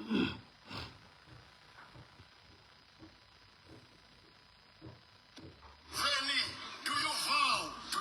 Do you vow to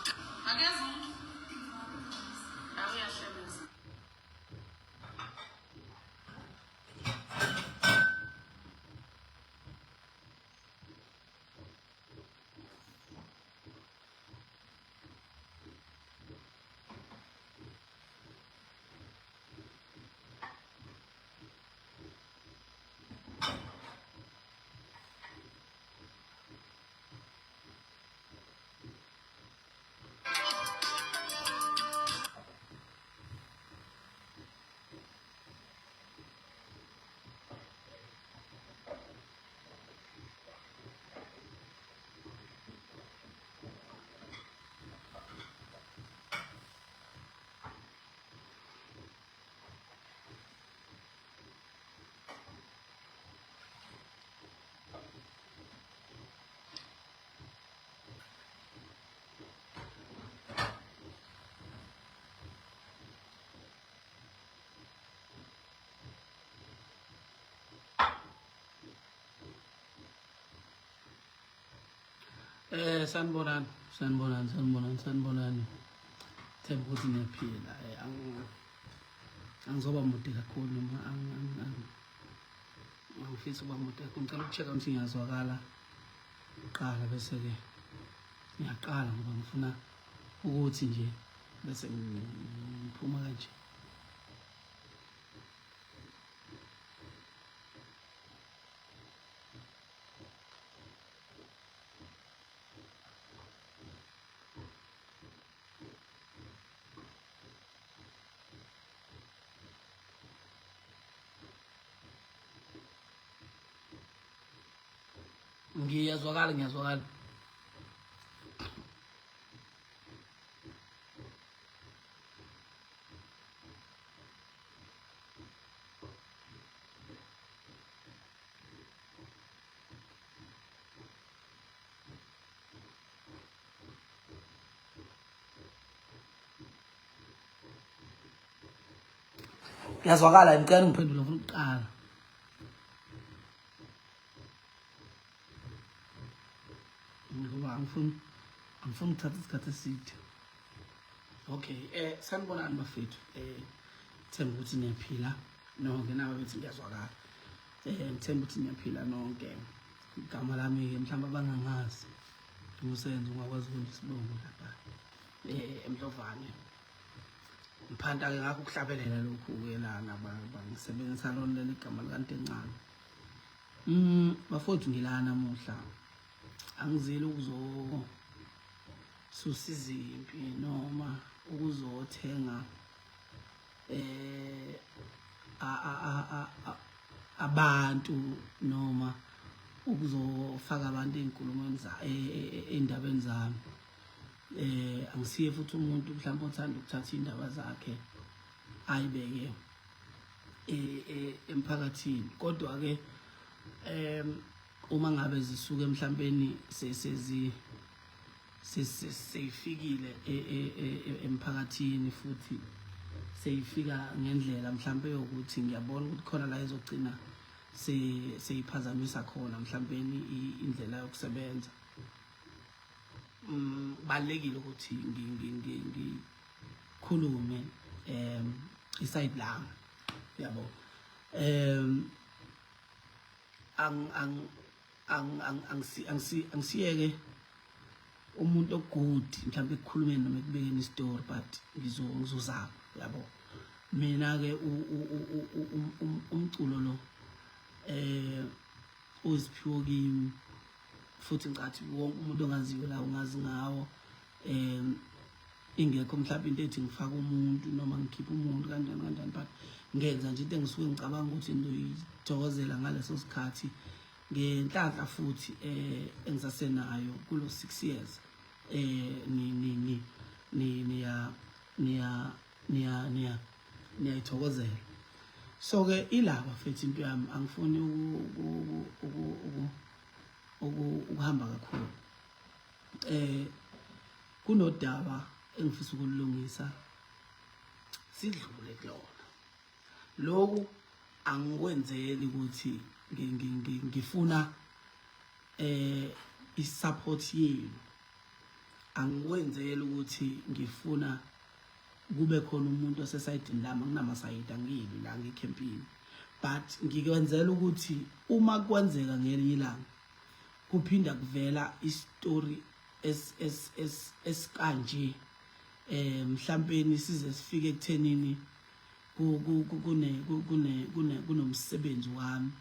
sanibonani. Themba ukuthi niyaphila. Angizoba mude kakhulu noma angifisi ukuba mude kakhulu. Ngicela ukuchecka ukuthi ngiyazwakala qala bese ke ngiyaqala ngoba ngifuna ukuthi nje bese ngiphuma kanje. Ngiyazwakala. Ngiyazwakala, ngicela ngiphendule ngifuna ukuqala. Ngoba angifuni ukuthatha isikhathi eside. Okay, sanibonani bafethu. Themba ukuthi niyaphila nonke naba bethi ngiyazwakala. Ngithemba ukuthi niyaphila nonke. Igama lami mhlawumbe abangangazi. Umusenzo ungakwazi ukwenza isibongo lapha. Emhlovane. Mphanda ke ngakho ukuhlabelela lokhu ke lana bangisebenzisa lona leli gama likaNtencane. Bafowethu ngilana namuhla. Angizile ukuzosusa izimpi noma ukuzothenga abantu noma ukuzofaka abantu ey'nkulumweni ey'ndabeni zami. Angisiye futhi umuntu mhlawumbe othanda ukuthatha iy'ndaba zakhe ayibeke emphakathini. Kodwa-ke uma ngabe zisuke mhlawumbeni seyifikile emphakathini futhi seyifika ngendlela mhlawumbe yokuthi ngiyabona ukuthi khona la izogcina seyiphazamisa khona mhlawumbeni indlela yokusebenza. Balekile ukuthi ngikhulume iside lami, yabo. Angisiyeke umuntu ogood mhlawumbe ekukhulumeni noma ekubekeni istory, but ngizozama, yabo. Mina ke umculo lo uziphiwo kimi futhi ngicathi wonke umuntu ongaziyo la ungazi ngawo. Ingekho mhlawumbe into ethi ngifaka umuntu noma ngikhipha umuntu kanjani, but ngenza nje into engisuke ngicabanga ukuthi ngizoyithokozela ngaleso sikhathi. Ngenhlanhla futhi engisasenayo kulo 6 years niyayithokozela. So ke ilaba mfethu into yami angifuni ukuhamba kakhulu. Kunodaba engifisa ukulungisa sidlule kulona. Lokhu angikwenzeli ukuthi ngifuna isupport yenu, angikwenzeli ukuthi ngifuna kube khona umuntu osesayidini lami, akunamasayidi angiyibi la ngecampini, but ngikwenzela ukuthi uma kwenzeka ngelinye ilanga kuphinda kuvela istory esikanje, mhlawumbe size sifike ekuthenini kunomsebenzi wami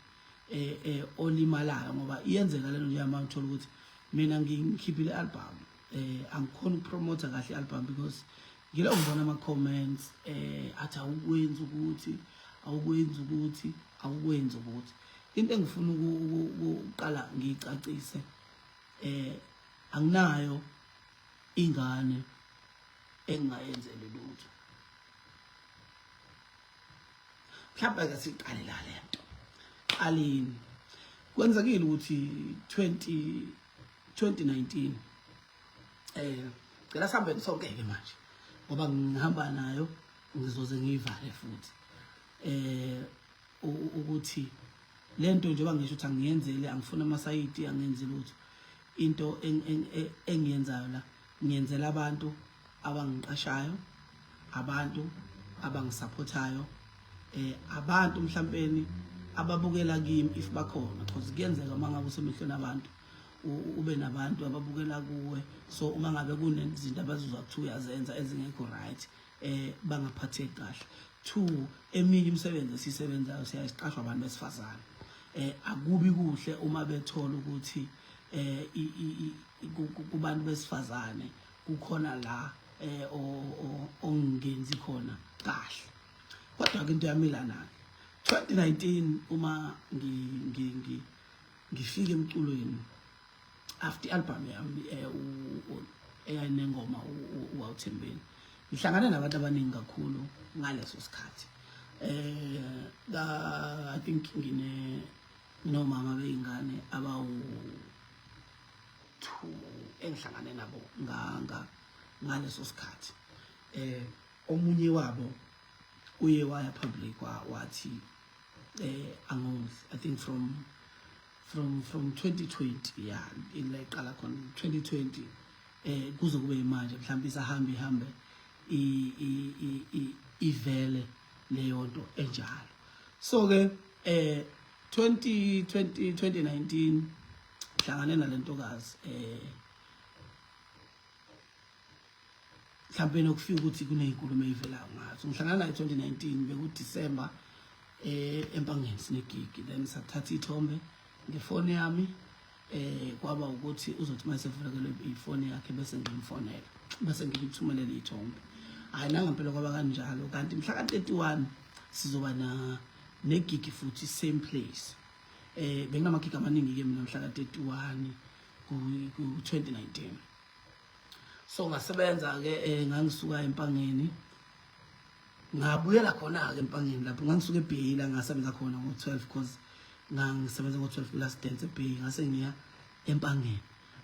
olimalayo, ngoba iyenzeka lento nje manje uthola ukuthi mina ngikhiphile album, angikhona ukupromote kahle i-album because ngilo ngibona ama comments athi awukwenzi ukuthi into engifuna ukuqala ngicacise, anginayo ingane engayenzele lutho. Mhlawumbe ke siqale la lento alini kwenzekile ukuthi 2019 ngicela sihambe sonke ke manje ngoba ngihamba nayo ngizoze ngivale futhi ukuthi lento njengoba ngisho ukuthi angiyenzele, angifuna amasayiti, angenzi lutho. Into engiyenzayo la ngiyenzela abantu abangiqashayo, abantu abangisupportayo, abantu mhlawumbe ababukela kimi if bakhona, because kuyenzeka mangabe usemehlweni abantu ube nabantu ababukela kuwe, so uma ngabe kunezinto abazizwa kuthiwa uyazenza ezingekho right bangaphatheki kahle. 2, eminye imisebenzi esisebenzayo siyasiqashwa abantu besifazane, akubi kuhle uma bethola ukuthi kubantu besifazane kukhona la ongenzi khona kahle. Kodwa ke into yamilana 2019 uma ngifike emculweni after album yami eyayinengoma uNtencane, ngihlangane nabantu abaningi kakhulu ngaleso sikhathi. I think nomama beingane abawu-2 engihlangane nabo ngaleso sikhathi. Omunye wabo uye waya public wathi angondli, I think from 2020, yeah, ila iqala khona 2020 kuze kube manje mhlawumbe ihambe ivele leyo nto enjalo. So ke 2019 hlangane nalentokazi mhlawumbe nokufika ukuthi kunezinkulumo ezivelayo ngazo. Ngihlangana naye 2019 bekuDisemba empangeni sinegigi, then sathatha ithombe ngefoni yami, kwaba ukuthi uzothi mase kuvulekelwe ifoni yakhe bese ngimfonela, bese ngimthumelela ithombe. Hayi nangampela kwaba kanjalo, kanti mhla ka-31 sizoba negigi futhi same place. Benginamagigi amaningi ke mina mhla ka-31 ku-2019. So ngasebenza ke ngangisuka empangeni ngabuyela khona ke empangeni lapho ngangisuka eBhayila ngasebenza khona ngo-12 because ngangisebenza ngo-12 last dance eBay, ngase ngiya empangeni.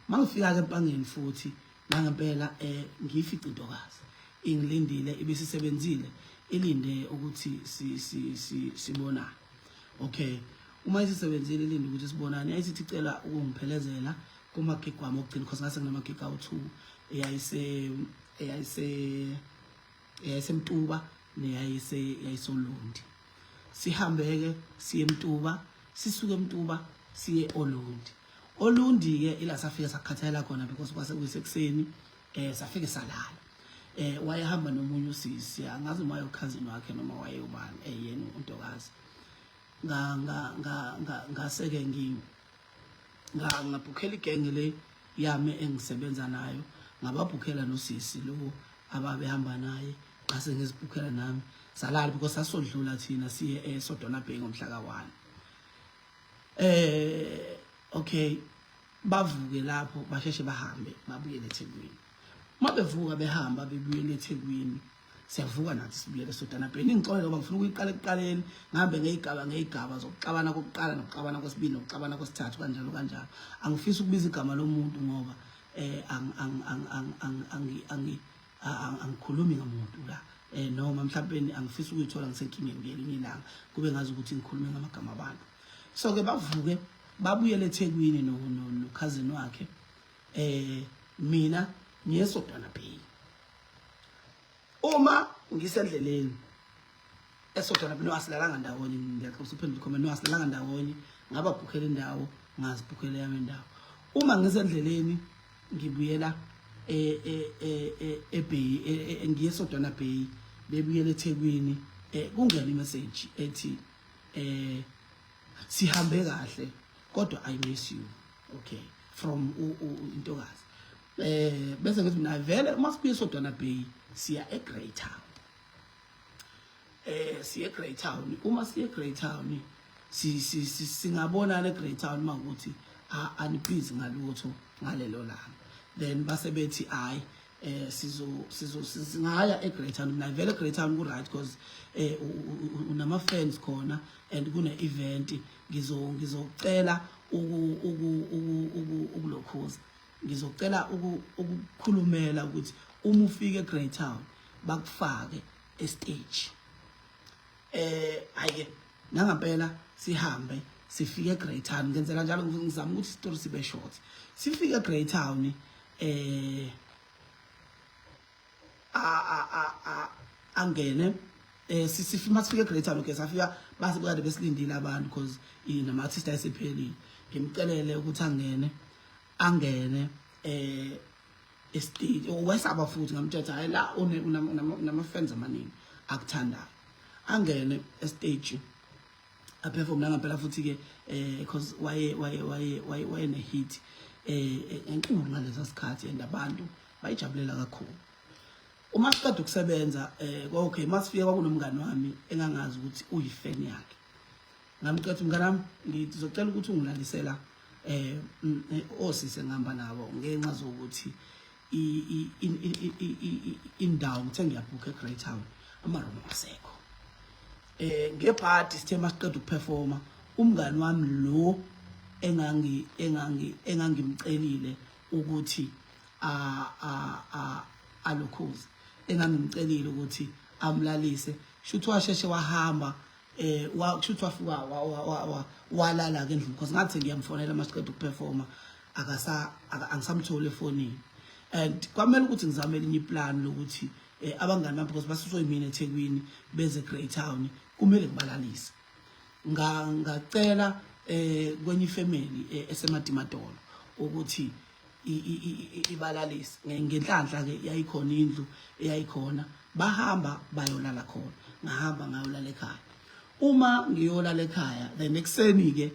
Mangifika ke empangeni futhi nangempela ngiyifica intokazi ingilindile ibisisebenzile ilinde ukuthi sibonane. Okay, uma isisebenzile ilinde ukuthi sibonane ayisithi icela ukungiphelezela kumagigi wami okugcina because ngase nginamagigi awu2 eyayisemtuba neyayisolundi. Sihambeke siye eMtuba, sisuke eMtuba siye Olundi ke ila safika sakhathalela khona because kwase kuyisekuseni safike salala. Wayehamba nomunye usisi, angazi uma cousin wakhe noma wayebani yena untokazi. Ngaseke ngabhukhela igenge le yami engisebenza nayo, ngababhukhela nosisi lo ababehamba naye, ngase ngizibhukhela nami salala because sasodlula thina siye eSodona Bay ngomhla ka1. Okay, bavuke lapho basheshe bahambe babuyele eThekwini. Mabevuka behamba bebuyele eThekwini, siyavuka nathi sibuyele eSodona Bay. Ngixolele ngoba ngifuna ukuyiqala ekuqaleni, ngihambe ngeyigaba zokuxabana kokuqala nokuxabana kwesibili nokuxabana kwesithathu kanjalo. Angifisi ukubiza igama lomuntu ngoba angikhulumi ngamuntu la, noma mhlawumbe angifisa ukuyithola ngisenkingeni ngelinye ilanga kube ngazi ukuthi ngikhulume ngamagama abantu. So ke bavuke babuyele eThekwini no cousin wakhe mina ngiyesodwana Bay. Uma ngisendleleni esodwana Bay asilalanga ndawonye ngiyaxoxa uphendula comment asilalanga ndawonye ngaba bhukhela indawo ngazibhukhela yami indawo. Uma ngisendleleni ngibuyela eBay ngiyesodwana Bay bebuyele eThekwini kungena imessage ethi sihambe kahle kodwa I miss you. Okay, from intokazi bese ngithi mina vele uma sibuye esodwana Bay siya eGrey Town. Siya eGrey Town. Uma siya eGrey Town singabonana eGrey Town makuthi anibhizi ngalutho ngalelo langa. Then base bethi hayi singaya eGrey Town. Mina vele eGrey Town ku right because unama fans khona and kune event ngizocela ukulokhoza. Ngizocela ukukhulumela ukuthi uma ufike eGrey Town bakufake estage. Ayike nangampela sihambe sifike eGrey Town ngenzela njalo ngizama ukuthi story sibe short. Sifike eGrey Town angene sifima sifike eGrey Town. Okay, safika base bekade besilindile abantu because nama artist ayesephelile. Ngimcelele ukuthi angene estage wesaba futhi ngamthetha hayi la unama fans amaningi akuthandayo. Angene estage aperform nangampela futhi ke because waye ne hit enkulu ngalesa sikhathi and abantu bayijabulela kakhulu. Uma siqeda ukusebenza okay masifika kwakunomngane wami engangazi ukuthi uyifan yakhe. Ngamcela umngane wami ngizocela ukuthi ungilalisela osise ngihamba nabo ngenxa zokuthi indawo ngithe ngiyabhuka eGrey Town amaroom asekho. Ngeparty sithe masiqeda ukuperforma umngane wami lo engangimcelile ukuthi alokhozi engangimcelile ukuthi amlalise shuthi washeshe wahamba shuthi wafika walala ke endlini because ngathi ngiyamfonela masiqeda ukuperforma angisamtholi efonini. And kwamele ukuthi ngizame elinye iplan lokuthi abangani bami because basuswe yimina eThekwini beze eGrey Town kumele ngibalalise. Ngacela kwenye ifamily esemadimadolo ukuthi ibalalise ngenhlanhla ke yayikhona indlu eyayikhona bahamba bayolala khona. Ngahamba ngayolala ekhaya. Uma ngiyolala ekhaya the next ekuseni ke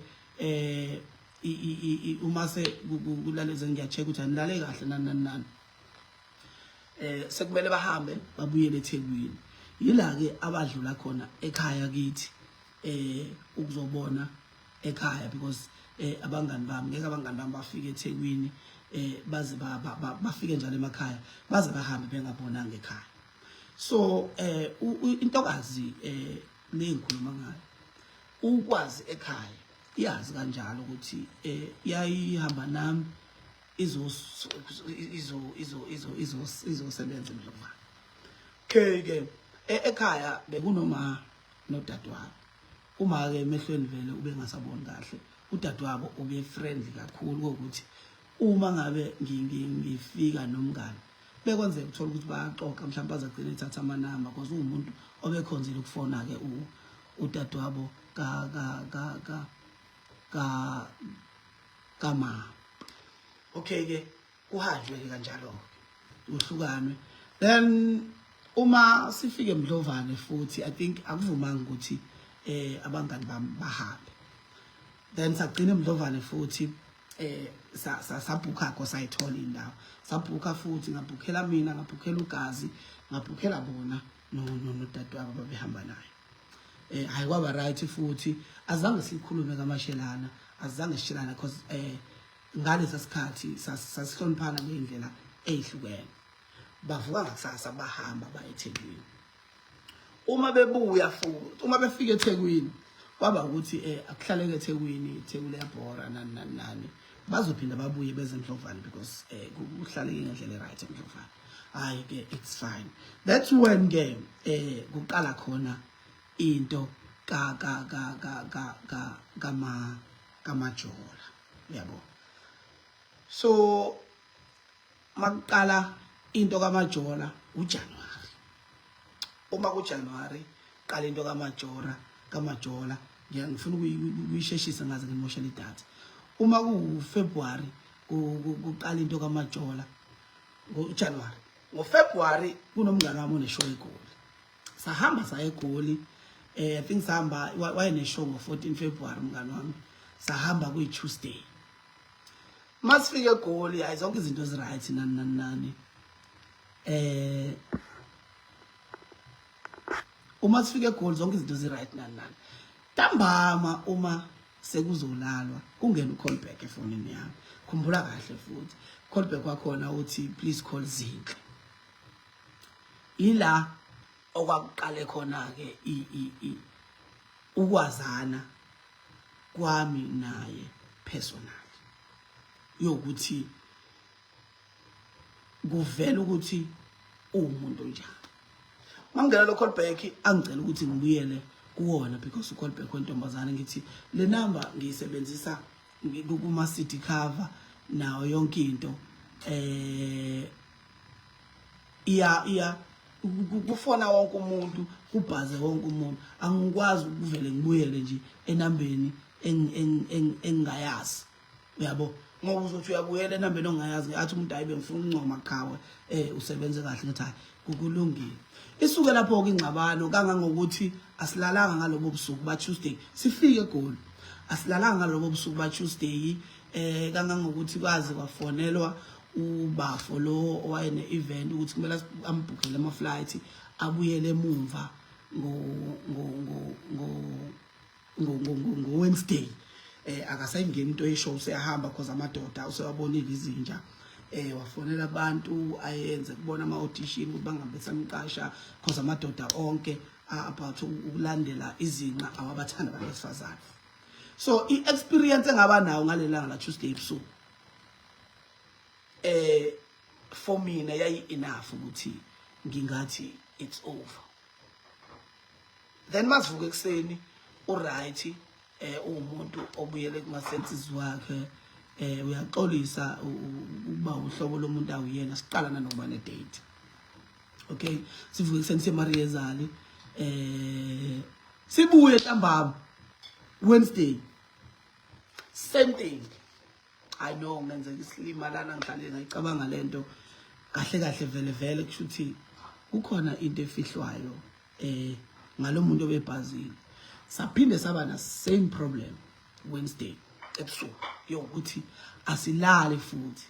uma se kulaleze ngiyacheck ukuthi anilale kahle nani sekumele bahambe babuyele eThekwini. Yila ke abadlula khona ekhaya kithi ukuzobona ekhaya because abangani bami ngeke abangani bami bafike eThekwini baze bafike njalo emakhaya baze bahambe bengabonanga ekhaya. So intokazi lengikhuluma ngayo ukwazi ekhaya iyazi kanjalo ukuthi yayihamba nami izosebenza emhlabeni. Okay ke ekhaya bekunoma nodadewabo. Uma ke emehlweni vele ube ngasaboni kahle. Udadewabo ube friendly kakhulu ukuthi uma ngabe ngifika nomngane bekwenzeka ukuthola ukuthi bayaxoxa mhlawumbe bazagcina ethatha amanamba because umuntu obekhonzile ukufona ke udadewabo kama. Okay ke kuhanjwe ke kanjalo uhlukanwe. Then uma sifike eMdlovane futhi I think akuvumanga ukuthi abangani bami bahambe. Then sagcina eMdlovane futhi sabhukha sayithola indawo. Sabhukha futhi ngabhukhela mina ngabhukhela uGazi ngabhukhela bona nodadewabo babehamba naye. Hayi kwaba right futhi azange sikhulume kamashelana azange sishelana because ngalesa sikhathi sasihloniphana ngendlela ezihlukene. Bavuka ngakusasa bahamba baye eThekwini. Uma bebuya futhi uma befika eThekwini kwaba ukuthi akuhlaleke eThekwini iThekwini yabhora nani bazophinda babuye beze eMdlovane because kuhlaleke ngendlela right eMdlovane. hayi ke it's fine. That's when ke kuqala khona into kamajola yabo. So makuqala into kamajola uJanuary. Uma kuJanuary qala into kamajola ngiyangifuna ukuyisheshisa ngaze ngimoshela idatha. Uma kuFebruary kuqala into kamajola ngoJanuary. NgoFebruary kunomngane wami oneshow eGoli. Sahamba saya eGoli. I think sahamba wayeneshow ngo14 February umngane wami. Sahamba kuyiTuesday. Masifike eGoli hayi zonke izinto eziright nani. Uma sifike eGoli zonke izinto eziright nani. Ntambama uma sekuzolalwa kungena ucallback efonini yami. Khumbula kahle futhi. Callback wakhona uthi please call Zinhle. Ila okwakuqale khona ke ukwazana kwami naye personal. Yokuthi kuvela ukuthi umuntu njani. Mangena lo callback angicela ukuthi ngibuyele kuwona because ucallback wentombazana ngithi le number ngiyisebenzisa kuma city cover nawo yonke into iya kufona wonke umuntu kubhaze wonke umuntu angikwazi ukuvele ngibuyele nje enambeni engayazi uyabo ngoba uzothi uyabuyela enambeni ongayazi athi umuntu ayibe ngifuna uncoma qhawe usebenze kahle ngathi hayi kukulungile. Isuke lapho ke ingcabano kangangokuthi asilalanga ngalobo busuku ba Tuesday sifike eGoli asilalanga ngalobo busuku ba Tuesday kangangokuthi kwazi kwafonelwa ubafo lo owayene event ukuthi kumele ambhukhele ama flight abuyele emumva ngo Wednesday akasayingeni into yeshow seyahamba because amadoda usewabonile izinja wafonela abantu ayenze kubona ama audition ukuthi bangabe samqasha because amadoda onke about ukulandela izinqa awabathanda abesifazane. So i-experience engaba nayo ngalelanga la Tuesday ebusuku for mina yayi enough ukuthi ngingathi it's over. Then masivuka ekseni uright umuntu obuyele kuma senses wakhe uyaxolisa ukuba uhlobo lomuntu awuyena siqala nanokuba ne date. Okay sivuka ekseni seMariezali sibuye ntambama Wednesday same thing. I know ngenzeka isilima lana ngihlale ngicabanga lento kahle vele kushuthi kukhona into efihlwayo ngalomuntu obebhazile. Saphinde saba na same problem Wednesday ebusuku yokuthi asilale futhi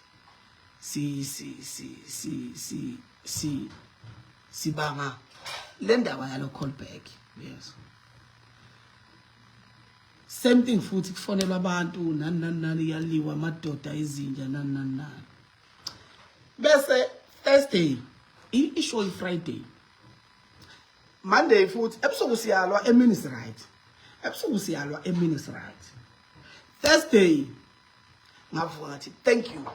sibanga le ndaba yalo callback. Yes, same thing futhi kufonelwa abantu nani yaliwa amadoda izinja nani. Bese Thursday ishow Friday Monday futhi ebusuku siyalwa eminutes right. Thursday ngavuka ngathi thank you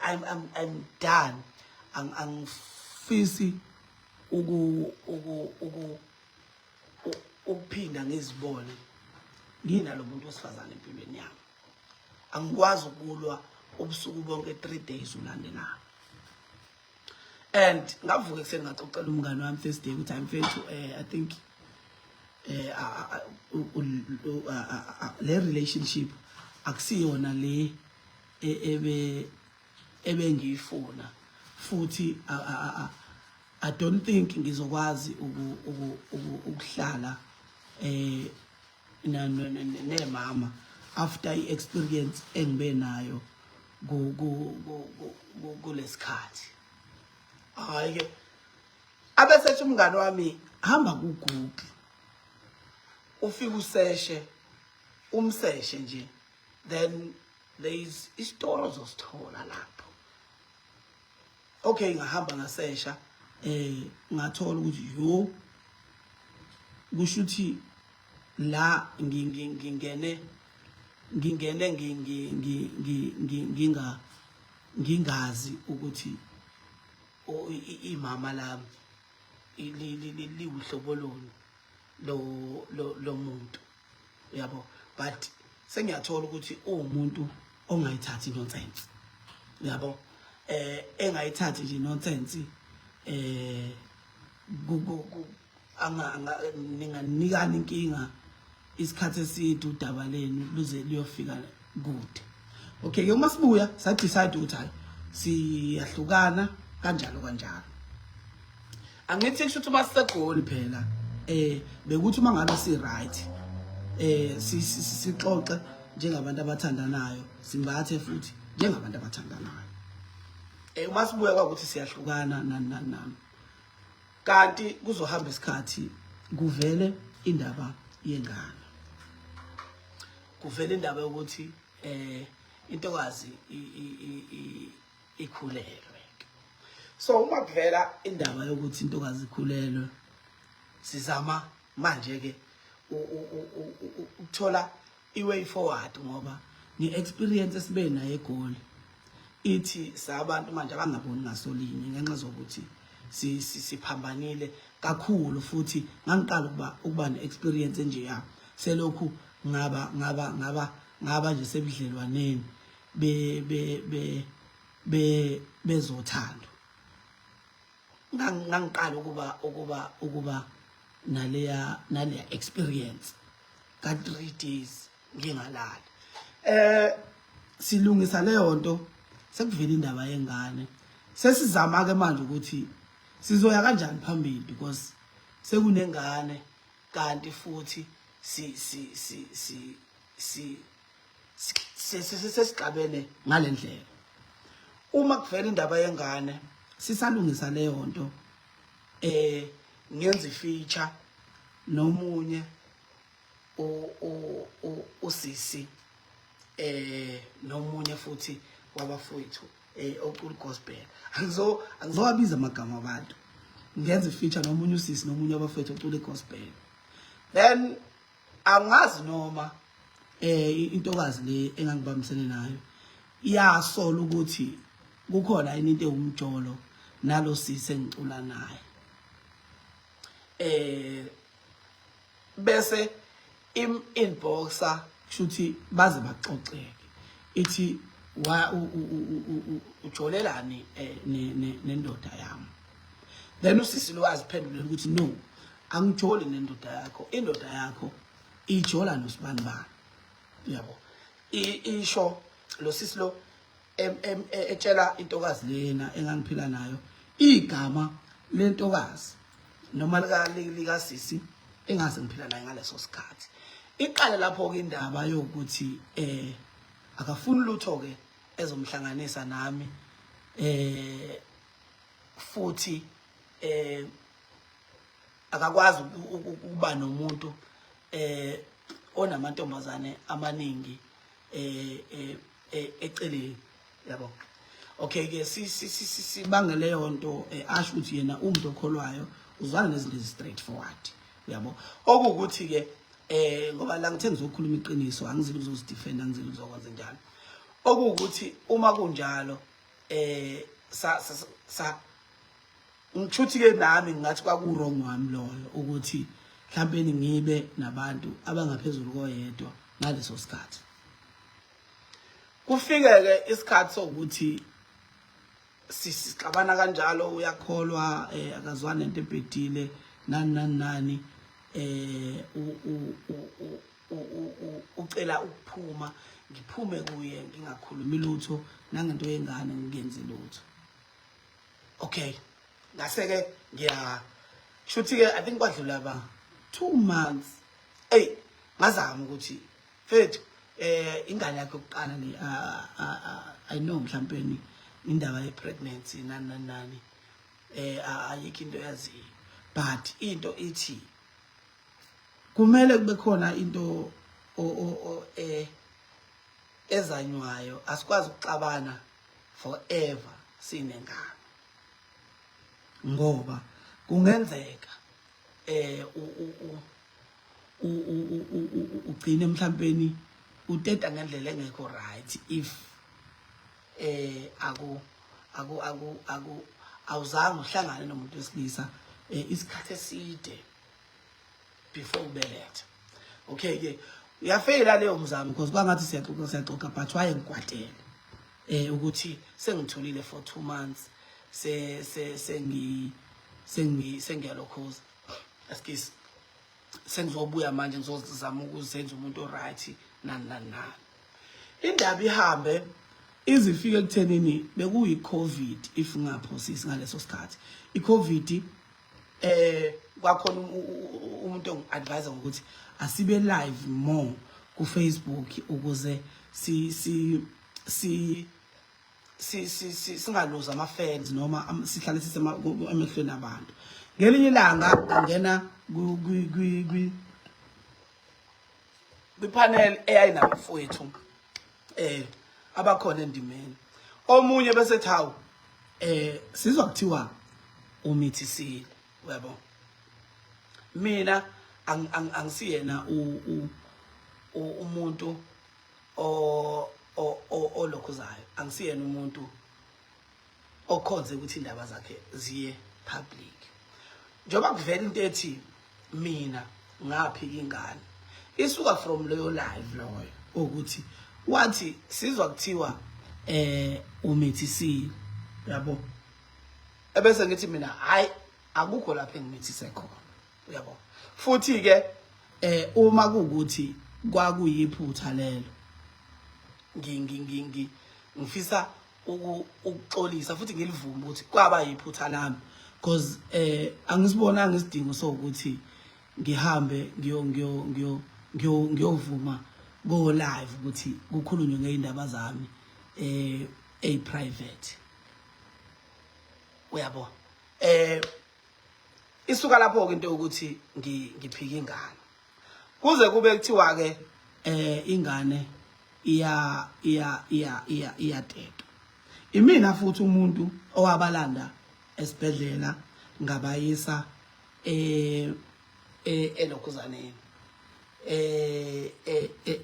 I'm done angifisi ukuphinda ngizibone nginalo umuntu wesifazane empilweni yami. Angikwazi ukulwa ubusuku bonke 3 days ulandelayo. And ngavuka ekseni ngaxoxela umngane wami Thursday ukuthi I'm going to I think le relationship akusiyona le ebengiyifuna futhi I don't think ngizokwazi ukuhlala nemama after i-experience engibe nayo kulesikhathi. Hayi ke abesethi umngane wami hamba kuGoogle ufika useshe umseshe nje then there is isitolo zosithola lapho. Okay ngahamba ngasesha ngathola ukuthi yo kushuthi la ngingene ngingene ngingazi ukuthi imama lami liwuhlobo loni lo muntu yabo, but sengiyathola ukuthi umuntu ongayithathi nonsense yabo, engayithathi nje nonsense, ninganikana inkinga isikhathi eside udaba lenu luze liyofika kude. Okay ke uma sibuya sa decide ukuthi hayi siyahlukana kanjalo angithi kusho ukuthi masegoli phela bekuthi mangabe si right sixoxe njengabantu abathandanayo, simbathe futhi njengabantu abathandanayo. Uma sibuya kwakuthi siyahlukana nani kanti kuzohamba isikhathi kuvele indaba yengane, kuvele indaba yokuthi intokazi ikhulelwe. So uma kuvela indaba yokuthi intokazi ikhulelwe, sizama manje ke ukuthola iway forward, ngoba ni experience esibe nayo egoli ithi sabantu manje abangaboni ngasolinye ngenxa zokuthi siphambanile kakhulu, futhi ngangiqala ukuba ne experience nje ya selokhu ngaba nje sebudlelwaneni bezothando. Ngangiqala ukuba naleya experience ka 3 days ngingalali. Silungisa leyo nto, sekuvela indaba yengane. Sesizama ke manje ukuthi sizoya kanjani phambili, because sekunengane kanti futhi sesiqabene ngalendlela. Uma kuvela indaba yengane sisalungisa leyo nto, ngenza ifeature nomunye usisi nomunye futhi wabafowethu ocula gospel. Angizowabiza amagama abantu, ngenza ifeature nomunye usisi nomunye wabafowethu ocula gospel. Then angazi noma intokazi le engangibambisene nayo iyasola ukuthi kukhona into ewumjolo nalo sisi engicula naye. Bese inboxa shuthi baze baxoxeke ithi ujolelani nendoda yami. Then usisi lo aziphendule ukuthi no, angijoli nendoda yakho, indoda yakho ijola nosibani, yabo. Isho lo sisi lo etshela intokazi lena engangiphila nayo igama lentokazi noma lika sisi engase ngiphila naye ngaleso sikhathi. Iqala lapho ke indaba yokuthi akafuni lutho ke ezomhlanganisa nami, futhi akakwazi ukuba nomuntu onamantombazane amaningi eceleni, yabo. Okay ke sibangele leyo nto, asho ukuthi yena umuntu okholwayo uzwana nezinto ezi-straightforward, yabo. Okuwukuthi ke ngoba la ngithe ngizokhuluma iqiniso, angizili ukuzozidefenda, angizili ukuzokwenza njalo. Okuwukuthi uma kunjalo ngithuthi ke nami ngathi kwaku-wrong wami loyo ukuthi mhlawumbe ngibe nabantu abangaphezulu koyedwa ngaleso sikhathi. Kufike ke isikhathi sokuthi sixabana kanjalo, uyakholwa akazwana nento ebhedile nani ucela ukuphuma, ngiphume kuye ngingakhulumi lutho nangento yengane ngingenzi lutho. Okay, ngase ke shuthi ke I think kwadlula ba 2 months ngazama ukuthi mfethu ingane yakhe yokuqala le I know mhlawumbe indaba ye pregnancy nani ayikho into yaziyo, but into ithi kumele kube khona into ezanywayo, asikwazi ukuxabana forever sinengane, ngoba kungenzeka ugcine mhlawumbe uteta ngendlela engekho right if awuzange uhlangane nomuntu wesilisa isikhathi eside before ubeletha. Okay ke uyafeyila leyo mzamo because kwangathi siyaxoxa but waye ngikwatele ukuthi sengitholile for 2 months sengiyalokhoza askisi sengizobuya manje ngizozama ukuzenza umuntu oright nani indaba ihambe izifike ekuthenini bekuyi COVID if ngaphosisi ngaleso sikhathi iCovid kwakhona umuntu ongi-advise ngokuthi asibe live more ku Facebook ukuze singaluza ama fans noma sihlale emehlweni abantu. Ngelinye ilanga ngangena kwi-panel eyayinabafowethu abakhona endimeni. Omunye bese thawu sizwa kuthiwa umithisi uyabo. Mina angisiyena umuntu olokhuzayo, angisiyena umuntu okhonze ukuthi indaba zakhe ziye public. Njoba kuvela into ethi mina ngaphika ingane isuka from leyo live loyo ukuthi wathi sizwa kuthiwa umithisi yabo, ebese ngithi mina hayi akukho lapha engimithise khona uyabo. Futhi ke uma kuukuthi kwakuyiphutha lelo ngifisa ukuxolisa futhi ngilivuma ukuthi kwaba yiphutha lami because angisibonanga isidingo sokuthi ngihambe ngiyovuma go live ukuthi kukhulunywe ngeindaba zami private uyabo. Isuka lapho ke into ukuthi ngiphika ingane kuze kube kuthiwa ke ingane iyatetwa. Imina futhi umuntu owabalanda esibhedlela ngabayisa elokhuzaneni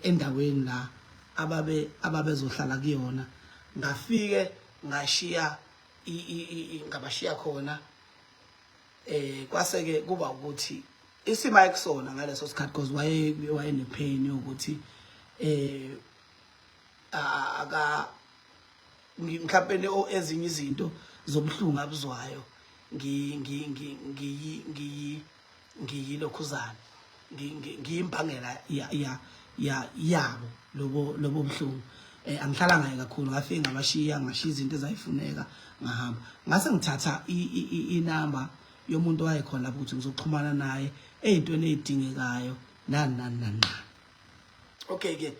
endaweni la ababezohlala kuyona. Ngafike ngashiya ngabashiya khona kwase ke kuba ukuthi isimo aykusona ngaleso sikhathi because waye ne pain ukuthi mhlawumbe ezinye izinto zobhlungu abuzwayo ngiyilokhuzana ngiyimbangela yabo lobo buhlungu. Angihlala ngaye kakhulu ngafike ngabashiya ngashiya izinto ezayifuneka ngahamba ngase ngithatha inamba yomuntu owayekhona lapho ukuthi ngizoxhumana naye ezintweni ezidingekayo nani. Okay ke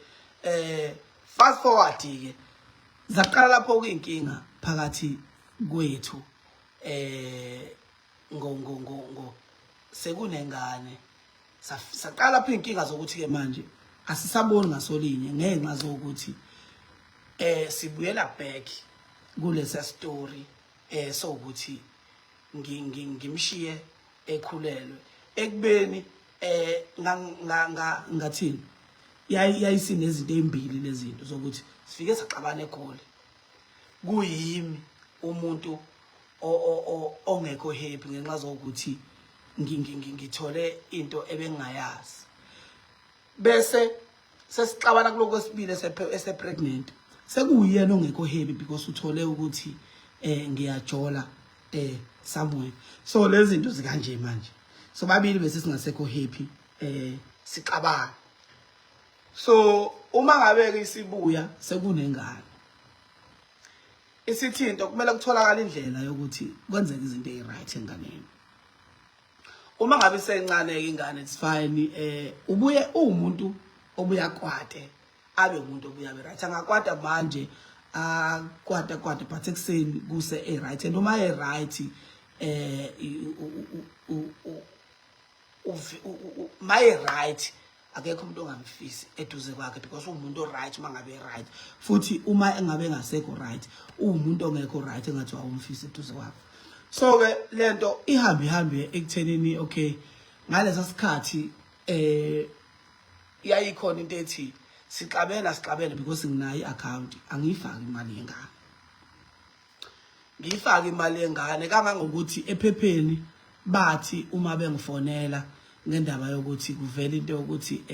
fast forward ke zaqala lapho kuyinkinga phakathi kwethu sekunengane saqala lapho inkinga zokuthi ke manje asisaboni ngasolinye ngenxa zokuthi sibuyela back kulesa story sokuthi ngimshiye ekhulelwe ekubeni ngathini yayisinezinto ezimbili lezinto zokuthi sifike saqabana egoli kuyimi umuntu ongekho happy ngenxa zokuthi ngithole into ebengayazi bese sesixabana kuloko kwesibili esepregnant sekuyena ongekho happy because uthole ukuthi ngiyajola somewhere. So lezi zinto zikanje manje so babili bese singasekho happy sixabana. So uma ngabe ke isibuya sekunengane isithinto kumele kutholakala indlela yokuthi kwenzeke izinto eziright enganeni. Uma ngabe sencane ke ingane it's fine ubuye umuntu obuya kwate abe umuntu obuya be right angakwata manje kwata but ekuseni kuse right and uma right my right akekho umuntu ongamfisi eduze kwakhe because umuntu right uma ngabe right futhi uma engabe ngasekho right umuntu ongekho right engathi awumfisi eduze kwakhe. So ke lento ihambe ekuthenini okay ngalesa sikhathi yayikhona into ethi sixabene because nginayo i-account angiyifaki imali yengane. Ngiyifaka imali yengane kangangokuthi ephepheni bathi uma bengifonela ngendaba yokuthi kuvela into yokuthi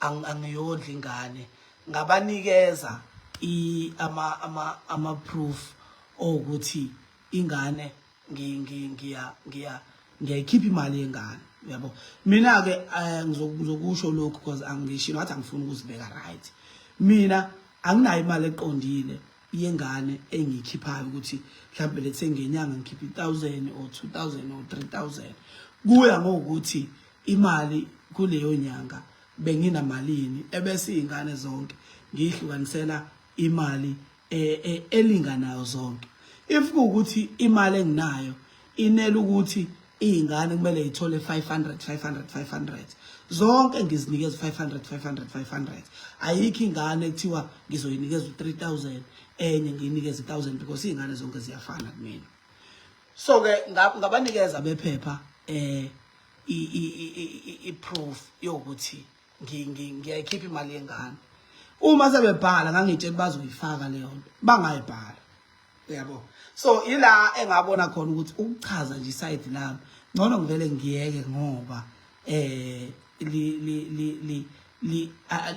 angiyodla ingane ngabanikeza ama proof ukuthi ingane ngiyayikhipha imali yengane uyabo. Mina ke ngizokusho lokho because angisho ngathi angifuni ukuzibeka right. Mina anginayo imali eqondile yengane engiyikhiphayo ukuthi mhlawumbe lethe ngenyanga ngikhipha 1000 or 2000 or 3000 kuya ngokuthi imali kuleyo nyanga benginamalini ebese ingane zonke ngihlukanisela imali elinganayo zonke. If kuukuthi imali enginayo inele ukuthi ingane kumele ithole 500 zonke ngizinikeza 500 ayikho ingane ekuthiwa ngizoyinikeza 3000 enye ngiyinikeza 1000 because ingane zonke ziyafana kumina. So ke ngabanikeza bephepha i-proof yokuthi ngiyayikhipha imali yengane. Uma sebebhala ngangitshela bazoyifaka leyo nto bangayibhala uyabo. So ila engabona khona ukuthi ukuchaza nje iside lami ngcono ngivele ngiyeke ngoba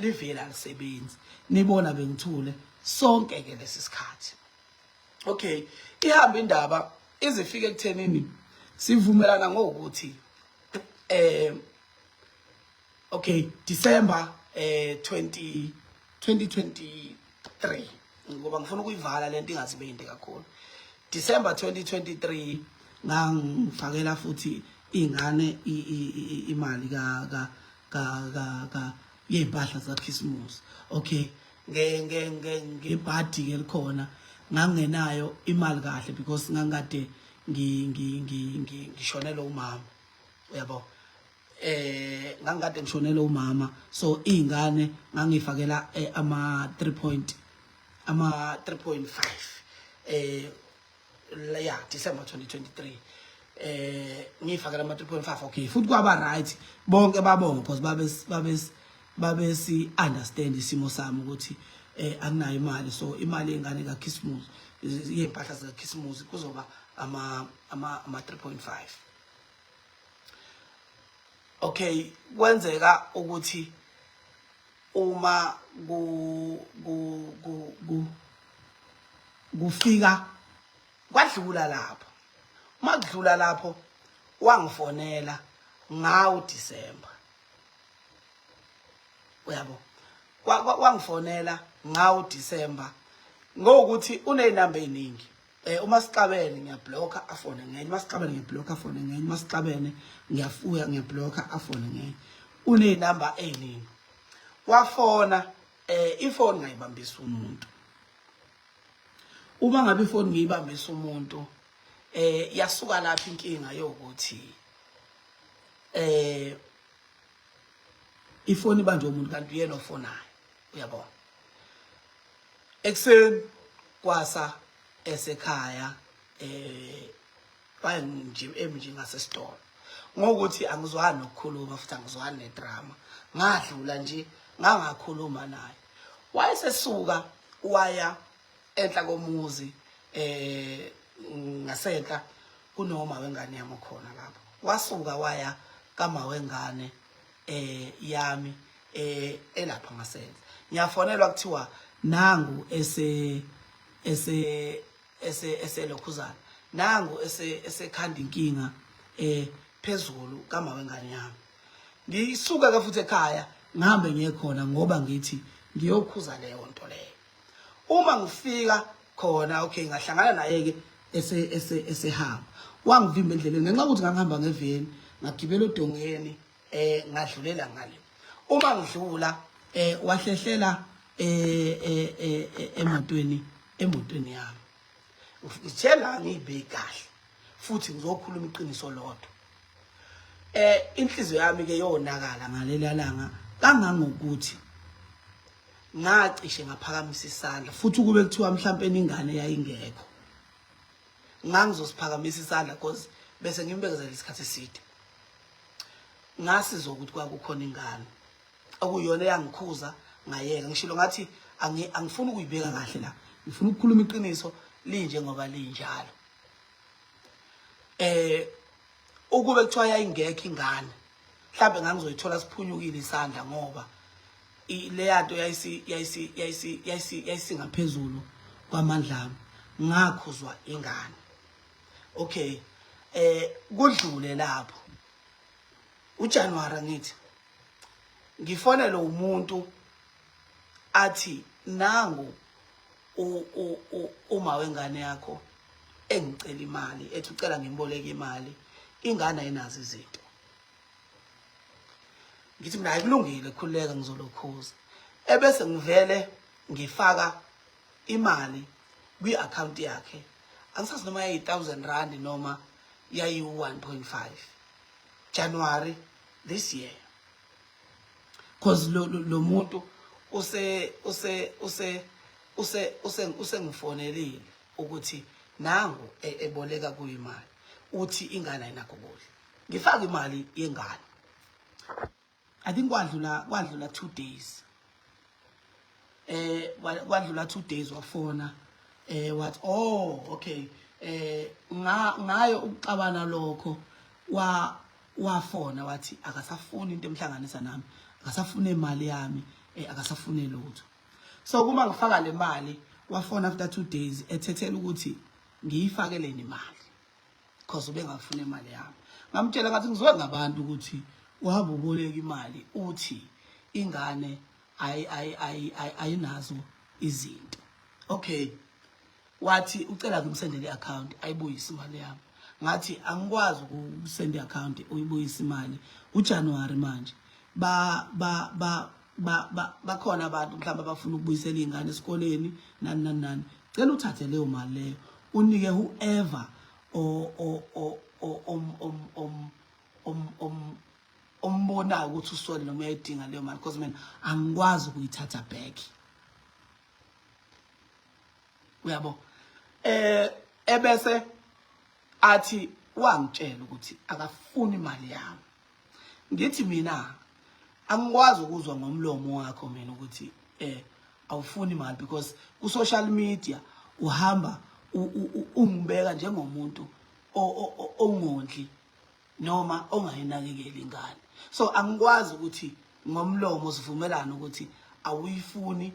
livela lisebenzi nibona bengithule sonke ke lesisikhathi. Okay, ihamba indaba izifike ekuthenini sivumelana ngokuthi okay December 2023 ngoba ngifuna ukuyivala lento ingazibe into kakhulu. December 2023 ngangifakela futhi ingane imali ka yempahla za Christmas. Okay, ngebhadi ke likhona ngangenayo imali kahle because ngangade ngishonela umama uyabo. Ngangade ngishonela umama so ingane ngangifakela ama 3.5 yeah December 2023 ngifakela ama 3.5. Okay, futhi kwaba right bonke babonga because babesi understand isimo sami ukuthi anginayo imali. So imali yengane ka Christmas yempahla za Christmas kuzoba ama 3.5. Okay, kwenzeka ukuthi uma kufika kwadlula lapho. Uma kudlula lapho wangifonela ngawo December uyabo. Wangifonela ngawo December ngokuthi uneyinamba eziningi. Uma sixabene ngiyablocker afone ngenye, uma sixabene ngiyablocker afone ngenye, uma sixabene ngiyafuya ngiyablocker afone ngenye. Uneyinamba eziningi. Wafona ifoni ngayibambisa umuntu. Uma ngabe ifoni ngiyibambisa umuntu yasuka lapha inkinga yokuthi ifoni banjwe umuntu kanti uyena ofonayo uyabona. Ekseni kwasa esekhaya nje ngasesitolo ngokuthi angizwani nokukhuluma futhi angizwani nedrama ngadlula nje ngangakhuluma naye. Wayesesuka waya enhla komuzi ngasenhla kunoMawengane yami khona lapho. Wasuka waya kaMawengane yami elapha ngasenhla. Ngiyafonelwa kuthiwa nangu eselokhuzana nangu esekhanda inkinga phezulu kaMawengane yami. Ngisuka ke futhi ekhaya ngihambe ngiye khona ngoba ngithi ngiyokhuza leyo nto leyo. Uma ngifika khona okay ngahlangana naye ke esehamba wangivimba endleleni ngenxa ukuthi ngangihamba ngeveni ngagibela odongeni ngadlulela ngale. Uma ngidlula wahlehlela emotweni yami. Ngitshela ngibheke kahle futhi ngizokhuluma iqiniso lodwa. Inhliziyo yami ke yonakala ngalela langa kangangokuthi ngacishe ngaphakamisa isandla futhi kube kuthiwa mhlawumbe ingane yayingekho. Ngangizosiphakamisa isandla because bese ngimbekezela isikhathi eside. Ngasizwa ukuthi kwakukhona ingane okuyona yangikhuza ngayeka ngishilo ngathi angifuni ukuyibeka kahle la ngifuna ukukhuluma iqiniso linje ngoba linjalo ukube kuthiwa yayingekho ingane mhlawumbe ngangizoyithola siphunyukile isandla ngoba le yanto yayisingaphezulu kwamandla ami ngakhuzwa ingane okay kudlule lapho uJanuary ngithi ngifonela umuntu athi nangu uMawengane yakho engicela imali ethi ucela ngimboleke imali ingane ayinazo izinto ngithi mina ayikulungile khuleka ngizolokhuza ebese ngivele ngifaka imali kwi-account yakhe angisazi noma yayi 1000 rand noma yayi 1.5 January this year cause lo muntu usengifonelile ukuthi nangu eboleka kuyimali uthi ingane ayinakho kudla ngifaka imali yengane I think kwadlula 2 days kwadlula 2 days wafona what oh okay ngayo ukuxabana lokho wafona wathi akasafuni into emhlanganisa nami akasafune imali yami akasafune lutho so kuma ngifaka le mali wafona after 2 days ethethela ukuthi ngiyifakeleni imali because ubengafuna imali yami ngamtshela ngathi ngizwe ngabantu ukuthi uhamba uboleka imali uthi ingane ayinazo izinto okay wathi ucela ngimsendele i-account ayibuyise imali yami ngathi angikwazi ukusenda i-account uyibuyise imali uJanuary manje bakhona abantu mhlawumbe abafuna ukubuyisela ingane esikoleni nani cela uthathe leyo mali leyo unike whoever ombona ukuthi usole noma uyayidinga leyo mali because mina angikwazi ukuyithatha back uyabo ebese athi wangitshela ukuthi akafuni imali yami ngithi mina angikwazi ukuzwa ngomlomo wakho mina ukuthi awufuni imali because ku social media uhamba ungibeka njengomuntu ongondli noma ongayinakekeli ingane so angikwazi ukuthi ngomlomo sivumelana ukuthi awuyifuni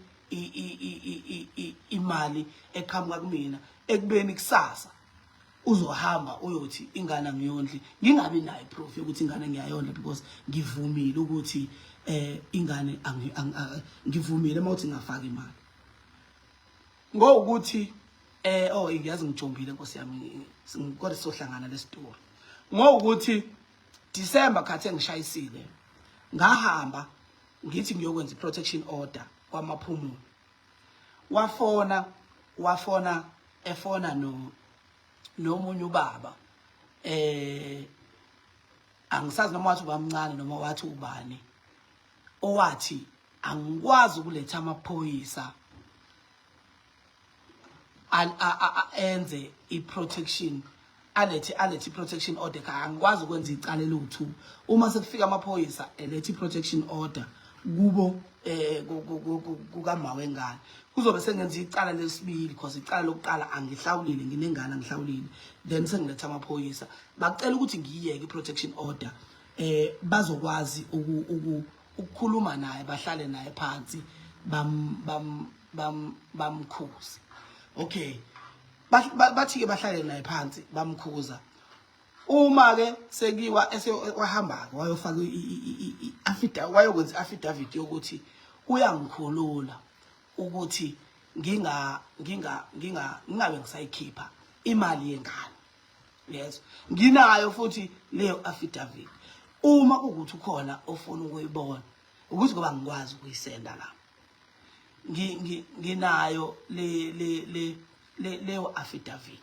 imali eqhamuka kumina ekubeni kusasa uzohamba uyothi ingane ngiyondli ngingabi nayo proof yokuthi ingane ngiyayondla because ngivumile ukuthi ingane ngivumile mawuthi ngafaka imali ngokuthi oh ngiyazi ngijombile Nkosi yami kodwa sizohlangana le story ngokuthi December khathe ngishayisile ngahamba ngithi ngiyokwenza i-protection order kwamaphumulo efona nomunye ubaba angisazi noma wathi ubamncane noma wathi ubani owathi angikwazi ukuletha amaphoyisa enze i-protection alethi i-protection order angikwazi ukwenza icala eluthu uma sekufika amaphoyisa elethe i-protection order kubo kukaMawengane kuzobe sengenza icala lesibili because icala lokuqala angihlawulile nginengane angihlawulile then sengiletha amaphoyisa bacela ukuthi ngiyeke i-protection order bazokwazi ukukhuluma naye bahlale naye phansi bamkhuza okay bathi ke bahlale naye phansi bamkhuza uma ke sekiwa esewahamba wayofaka wayokwenza affidavit yokuthi uyangikhulula ukuthi ngingabe ngisayikhipha imali yengane yes nginayo futhi leyo affidavit uma ukuthi ukhona ofuna ukuyibona ukuthi ngoba ngikwazi ukuyisenda la nginayo leyo affidavit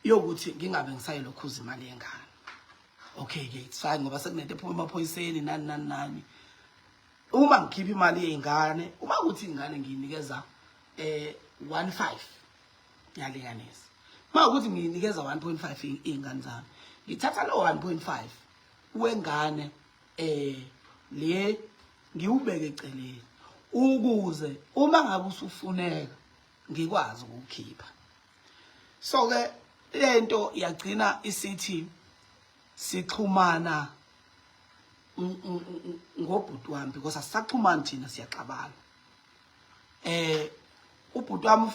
yokuthi ngingabe ngisayilokhuza imali yengane okay ke it's fine ngoba sekunento ephuma emaphoyiseni nani uma ngikhipha imali yengane uma kuthi ingane ngiyinikeza 1.5 yalinganisa uma ukuthi ngiyinikeza 1.5 ingane zami ngithatha lo 1.5 wengane le ngiwubeke eceleni ukuze uma ngabe usufuneka ngikwazi ukukhipha. So ke lento yagcina isithi sixhumana ngobhuti wami because asisaxhumani thina siyaxabana. Ubhuti wami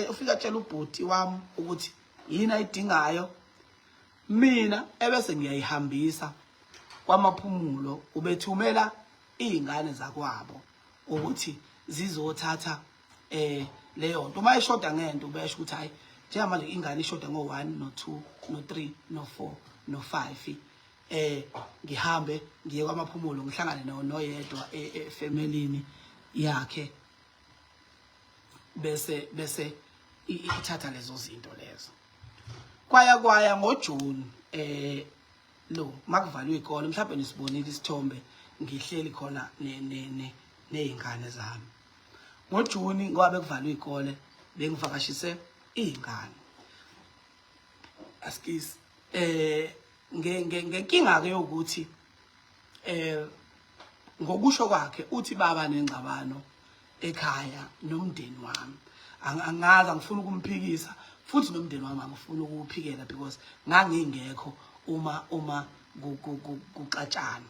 ufika tshela ubhuti wami ukuthi yini ayidingayo, mina ebese ngiyayihambisa kwamaphumulo, ubethumela izingane zakwabo ukuthi zizothatha leyo nto. Uma ishoda ngento ubesho ukuthi hayi njengamanje ingane ishoda ngo1 no2 no3 no4 no5 ngihambe ngiye kwamaphumulo ngihlangane noyedwa efamilini yakhe bese ithatha lezo zinto lezo. Kwaya ngoJune lo makuvaliwe ikole mhlawumbe nisibonile isithombe ngihleli khona nezingane zami. NgoJune ngoba bekuvaliwe ikole bengivakashise izingane. Askis ngenkinga ke ukuthi ngokusho kwakhe uthi baba nengxabano ekhaya nomndeni wami. Angazi angifuni ukumphikisa futhi nomndeni wami angifuni ukuphikela because ngangingekho uma kuxatshana.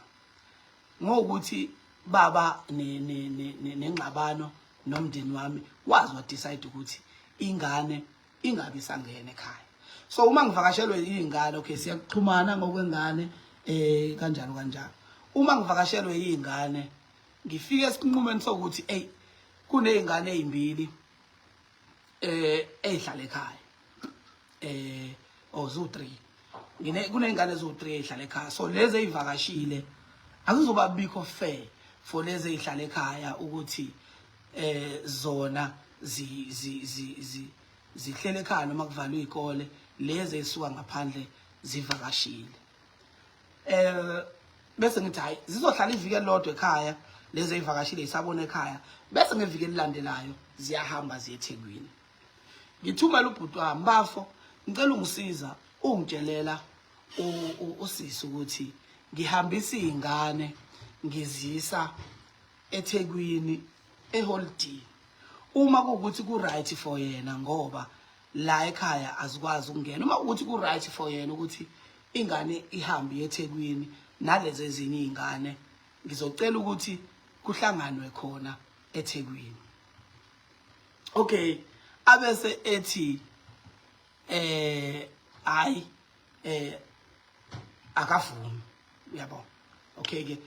Ngokuthi baba nengxabano nomndeni wami wazi wa decide ukuthi ingane ingabe sangena ekhaya. So uma ngivakashelwe izingane okay siyaxhumana ngokwengane kanjalo. Uma ngivakashelwe izingane ngifike esinqumeni sokuthi kunezingane ezimbili ezihlala ekhaya ozu3 kunezingane ezu3 ezihlala ekhaya. So lezi ezivakashile akuzoba bikho fair for lezi ezihlala ekhaya ukuthi zona zihlele ekhaya noma kuvalwe ikole, lezi ezisuka ngaphandle zivakashile. Bese ngithi hayi zizohlala iviki elilodwa ekhaya, lezi ezivakashile isabona ekhaya, bese ngeviki elilandelayo ziyahamba ziye eThekwini. Ngithumela ubhuti wami bafo ngicela ungisiza ungitshelela usisi ukuthi ngihambisa izingane ngizisa eThekwini eholiday uma kuukuthi ku right for yena ngoba la ekhaya azikwazi ukungena. Uma ukuthi ku right for yena ukuthi ingane ihambe eThekwini nalezi ezinye izingane ngizocela ukuthi kuhlanganwe khona eThekwini. Okay, abese ethi hayi akavumi, uyabona. Okay ke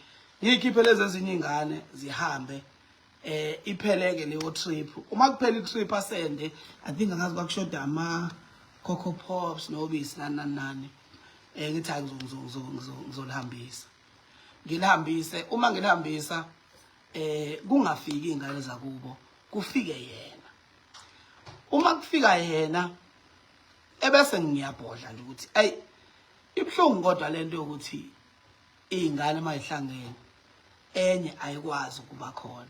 ngiyikhiphe lezi ezinye izingane zihambe ipheleke leyo trip. Uma kuphela itrip asende I think angazi kwakushoda ama cocoa pops nobisi nani ngithi ngizolihambisa. Ngilihambise, uma ngilihambisa kungafiki izingane zakubo, kufike yena. Uma kufika yena ebese ngiyabhodla nje ukuthi ayi ibhlungu kodwa lento yokuthi izingane mayihlangene enye ayikwazi ukuba khona.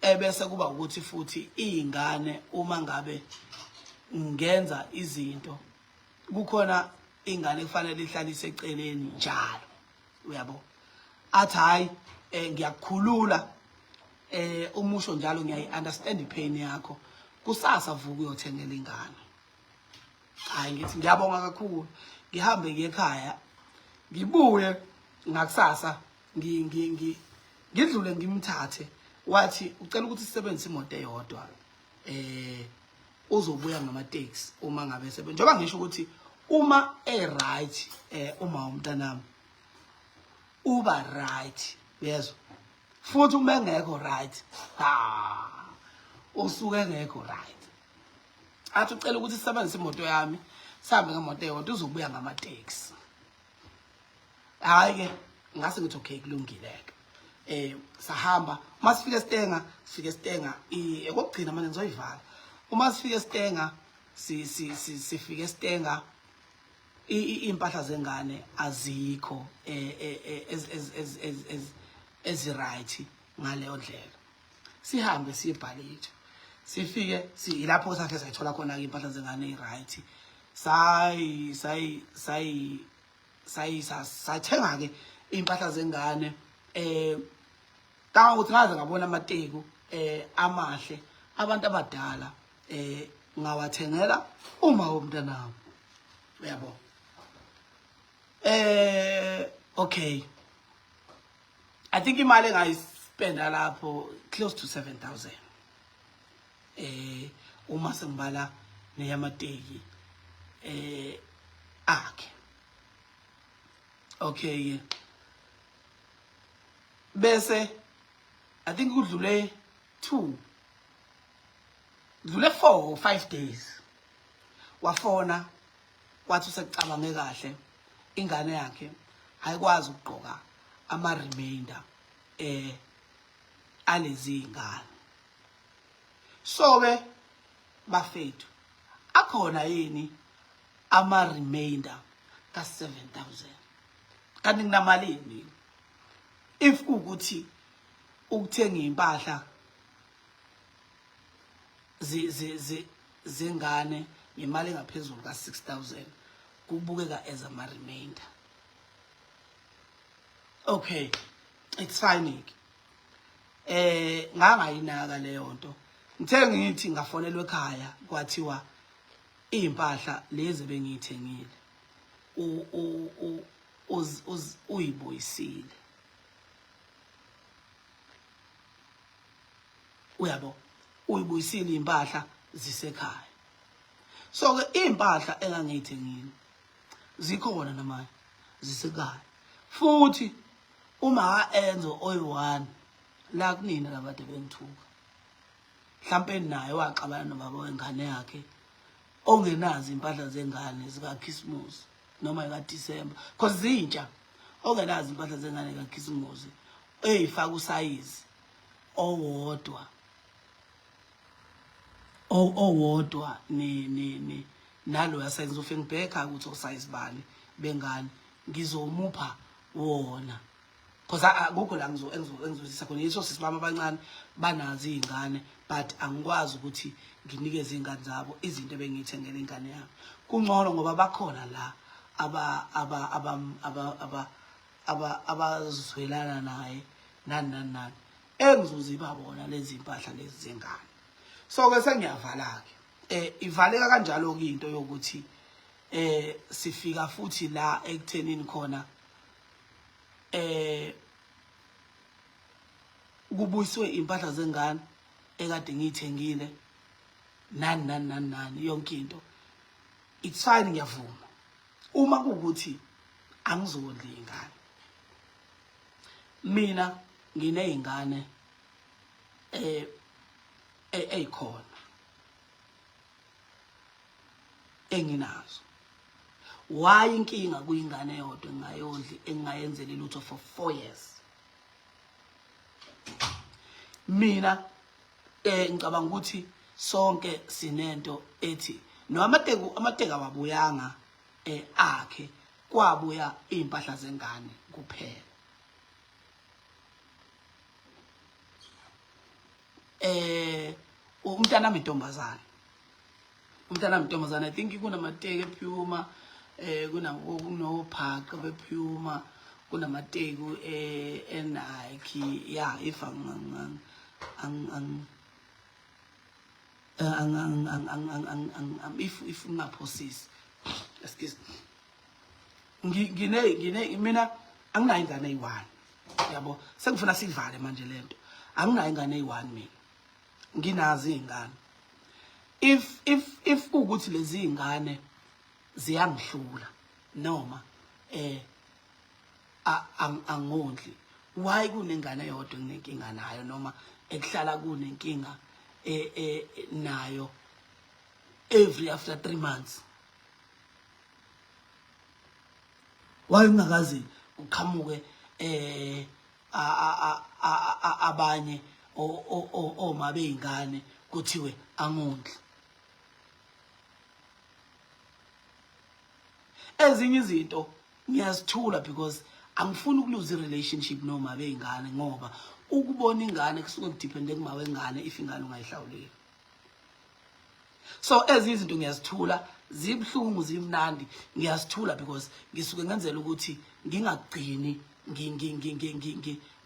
Ebese kuba ukuthi futhi izingane uma ngabe ngenza izinto kukhona ingane kufanele ihlalise eceleni njalo, uyabo. Athi hayi ngiyakukhulula umusho njalo ngiyayi-understand ipain yakho, kusasa vuka uyothengela ingane. Hayi ngithi ngiyabonga kakhulu, ngihambe ngiye ekhaya ngibuye ngakusasa ngidlule ngimthathe. Wathi ucela ukuthi sisebenzise imoto eyodwa uzobuya ngama-taxi uma ngabe sebenza. Njengoba ngisho ukuthi uma right uma umntanami uba right, uyezwa, futhi uma engekho right usuke engekho right. Athi ucela ukuthi sisebenzise imoto yami, sihambe ngemoto eyodwa uzobuya ngama-taxi. Hayi ke ngase ngithi okay kulungileke. Sahamba uma sifike Stenga ekugcina manje ngizoyivala. Uma sifike Stenga sifike Stenga impahla zengane azikho right ngaleyo ndlela. Sihambe siyebhalitsha, sifike ilapho sakhe sayithola khona ke impahla zengane right. Sathenga ke impahla zengane kangokuthi ngaze ngabona amateku amahle abantu abadala ngawathengela uma womntanami uyabo. Okay, I think imali engayispenda lapho close to 7,000 uma sengibala neyamateki akhe. Okay, bese I think kudlule 4 or 5 days wafona wathi usekucabange kahle ingane yakhe ayikwazi ukugqoka ama remainder alezi ingane. So bafethu akhona yini ama remainder ka 7,000 kanti nginamalini if ukuthi ukuthenga impahla zengane ngemali engaphezulu ka 6,000 kubukeka as ama remainder. Okay, it's fine. Ngangayinaka leyo nto. Ngithe ngithi ngafonelwe ekhaya kwathiwa impahla lezi bengiyithengile uyibuyisile. Uyabo, uyibuyisile impahla zisekhaya. So ke impahla engangiyithengile zikhona namanje zisekhaya. Futhi uma enzo oyi1 la kunina labade bengithuka. Mhlambe naye waxabana nobaba wengane yakhe ongenazi impahla zengane zika Christmas noma eka December because zintsha ongenazi impahla zengane ka Christmas eyifaka usize owodwa ni nalo yasa ngizofe ngibheka ukuthi usize bani bengane ngizomupha wona because akukho la engizosisa khona yiso sisibama abancane banazi izingane but angikwazi ukuthi nginikeze izingane zabo izinto ebengiyithengele ingane yami. Kungcono ngoba bakhona la abazwelana naye nani engizoziba bona lezi impahla lezi zengane. So ke sengiyavala ke ivaleka kanjalo ke into yokuthi sifika futhi la ekuthenini khona kubuyiswe impahla zengane ekade ngiyithengile nani yonke into. It's fine, ngiyavuma uma kuukuthi angizondli ingane. Mina nginezingane eyikhona enginazo. Why inkinga kuyingane yodwa engayondli engayenzeli lutho for 4 years? Mina ngicabanga ukuthi sonke sinento ethi no amateka wabuyanga akhe kwabuya impahla zengane kuphela. Umntanami intombazana I think kunamateka ephuma kunophaqa bephuma kunamateku eNike yeah if if ungaphosisi excuse ngine mina anginayo ingane eyi1 yabo sengifuna sivale manje lento anginayo ingane eyi1 mina nginazi izingane if ukuthi lezi ingane ziyangihlula noma angondli why kunengane yodwa nginenkinga nayo noma ekuhlala kunenkinga nayo every after 3 months. Why ungakazi uqhamuke abanye oma beingane kuthiwe angondli. Ezinye izinto ngiyazithula because angifuni ukuluza relationship noma beingane ngoba ukubona ingane kusuke kudepende kuMawengane if ingane ungayihlawuleli. So ezinye izinto ngiyazithula zibhlungu zimnandi ngiyazithula because ngisuke ngenzela ukuthi ngingagcini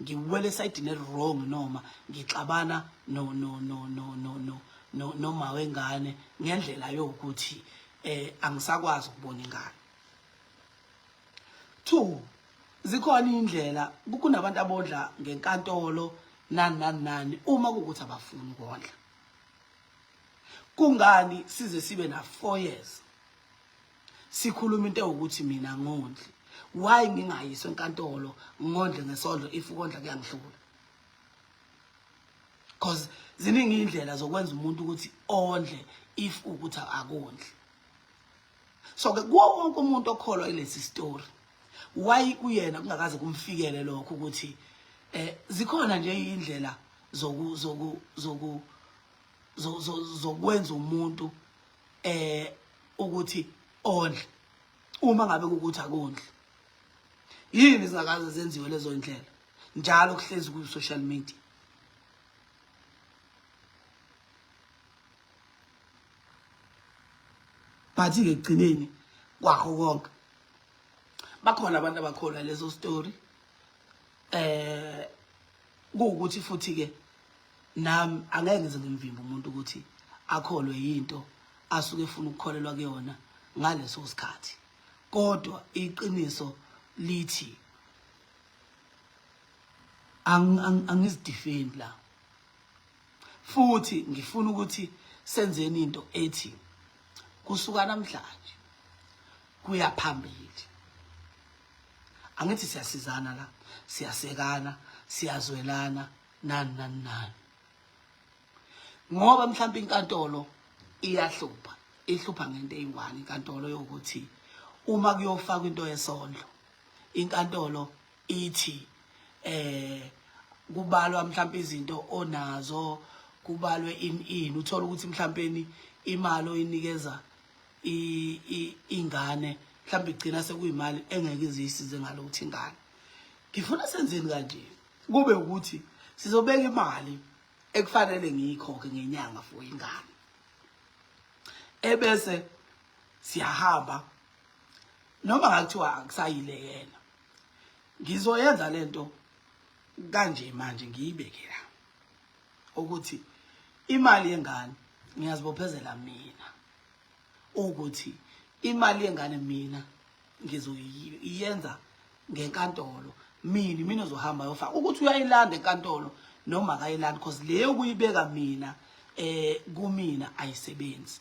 ngiwele esayidini wrong noma ngixabana noMawengane ngendlela yokuthi angisakwazi ukubona ingane. 2, zikhona indlela kunabantu abodla ngenkantolo nani uma kukuthi abafuni ukondla. Kungani size sibe na 4 years sikhuluma into ukuthi mina ngondli? Why ngingayiswa enkantolo ngondle ngesondlo if ukondla kuyangihlula? Because ziningi indlela zokwenza umuntu ukuthi ondle if ukuthi akondli. So ke kuwo wonke umuntu okholwa ilesi story, why kuyena kungakaze kumfikele lokho ukuthi zikhona nje indlela zokwenza umuntu ukuthi ondle uma ngabe ukuthi akondli. Yini zingakaze zenziwe lezo indlela njalo kuhlezi ku social media? Bathi ke gcineni kwakho konke bakhona abantu abakholwa lezo story, kuukuthi futhi ke nami angeke ngize ngimvimba umuntu ukuthi akholwe yinto asuke efuna ukukholelwa kuyona ngaleso sikhathi. Kodwa iqiniso lithi angizidefend la, futhi ngifuna ukuthi senzeni into ethi kusuka namhlanje kuya phambili. Angithi siyasizana la, siyasekana, siyazwelana nani. Ngoba mhlawumbe inkantolo iyahlupha, ihlupha ngento eyi-1 inkantolo yokuthi uma kuyofaka into yesondlo, inkantolo ithi kubalwa mhlawumbe izinto onazo, kubalwe ini, uthola ukuthi mhlawumbe imali oyinikeza ingane mhlawumbe igcina sekuyimali engeke izisize ngalokuthi ingane. Ngifuna senzeni kanje, kube ukuthi sizobeka imali ekufanele ngiyikhokhe ngenyanga for ingane, ebese siyahamba noma ngathiwa akusayilekela. Ngizoyenza lento kanje manje, ngiyibeke la ukuthi imali yengane ngiyazibophezela mina, ukuthi imali yengane mina ngizoyenza ngenkantolo. Mina uzohamba yofaka ukuthi uyayilanda enkantolo noma akayilandi, because leyo kuyibeka mina kumina ayisebenzi.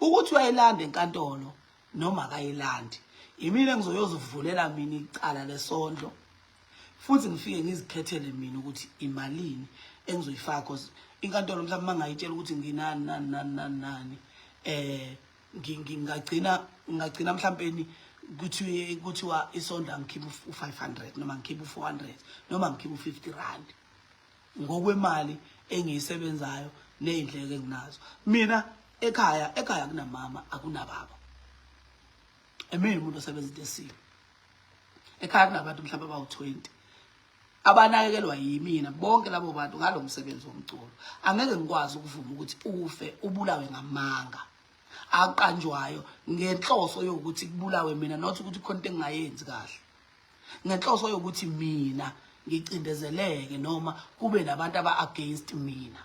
Ukuthi uyayilanda enkantolo noma akayilandi, imina engizoyozivulela mina icala lesondlo, futhi ngifike ngizikhethele mina ukuthi imalini engizoyifaka, because inkantolo mhlawumbe mangayitshela ukuthi nginani ngingagcina mhlawumbe kuthiwa isondlo ngikhipha u500 noma ngikhipha u400 noma ngikhipha u50 rand ngokwemali engiyisebenzayo nezindleko enginazo. Mina ekhaya kunamama akunababa, mina umuntu osebenza into esile. Ekhaya kunabantu mhlawumbe abawu20 abanakekelwa yimina, bonke labo bantu ngalomsebenzi womculo. Angeke ngikwazi ukuvuma ukuthi ufe ubulawe ngamanga aqanjwayo ngenhloso yokuthi kubulawe mina, not ukuthi khona into engayenzi kahle, ngenhloso yokuthi mina ngicindezeleke noma kube nabantu aba-against mina.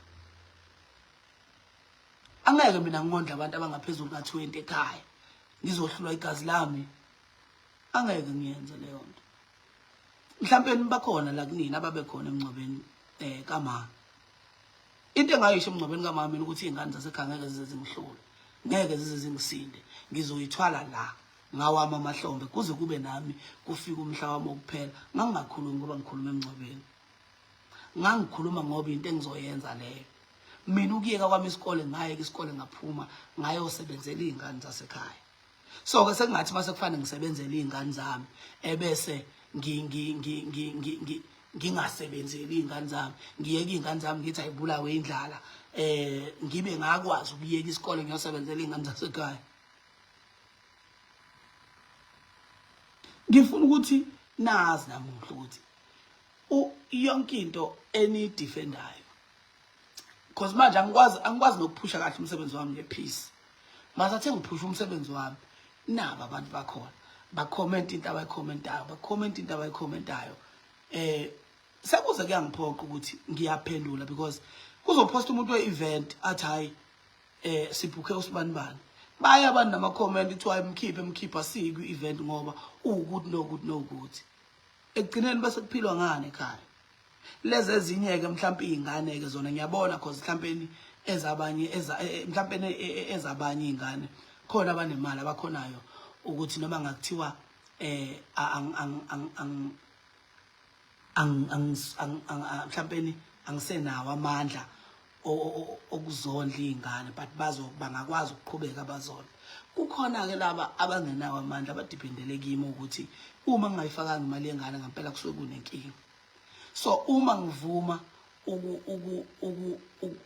Angeke mina ngondla abantu abangaphezulu ka20 ekhaya ngizohlulwa igazi lami, angeke ngiyenze leyo nto. Mhlawumbe bakhona la kunini ababekhona emngcwabeni kamama. Into engayisho emngcwabeni kamama mina ukuthi izingane zasekhaya ngeke zize zingihlule, ngeke zize zingisinde, ngizoyithwala la ngawami amahlombe kuze kube nami kufika umhla wami wokuphela. Ngangingakhulumi ngoba ngikhuluma emngcwabeni, ngangikhuluma ngoba into engizoyenza leyo. Mina ukuyeka kwami isikole, ngayeka isikole ngaphuma ngayosebenzela izingane zasekhaya. So ke sekungathi mase kufanele ngisebenzele izingane zami ebese ngingasebenzeli izingane zami, ngiyeke izingane zami ngithi ayibulawe indlala, ngibe ngakwazi ukuyeka isikole ngiyosebenzela izingane zasekhaya. Ngifuna ukuthi nazi namuhla ukuthi yonke into enidefendayo, because manje angikwazi nokuphusha kahle umsebenzi wami ngepeace. Masathe ngiphusha umsebenzi wami, naba abantu bakhona ba-comment into abayikhomentayo sekuze kuyangiphoqa ukuthi ngiyaphendula because kuzoposta umuntu we-event athi hayi sibhukhe usibanibani baya abantu nama-comment kuthiwa mkhiphe asikwi i-event ngoba uwukuthi nokuthi ekugcineni bese kuphilwa ngane ekhaya. Lezi ezinye-ke mhlawumpe iy'ngane-ke zona ngiyabona cause mhlawumpe ezabanye iy'ngane khona abanemali abakhonayo ukuthi noma ngakuthiwa mhlawumpe angisenawo amandla okuzondla iy'ngane but bangakwazi ukuqhubeka bazondla. Kukhona-ke laba abangenawo amandla abadiphendele kimi ukuthi uma ngingayifakanga imali yengane ngempela kusuke kunenkinga. So uma ngivuma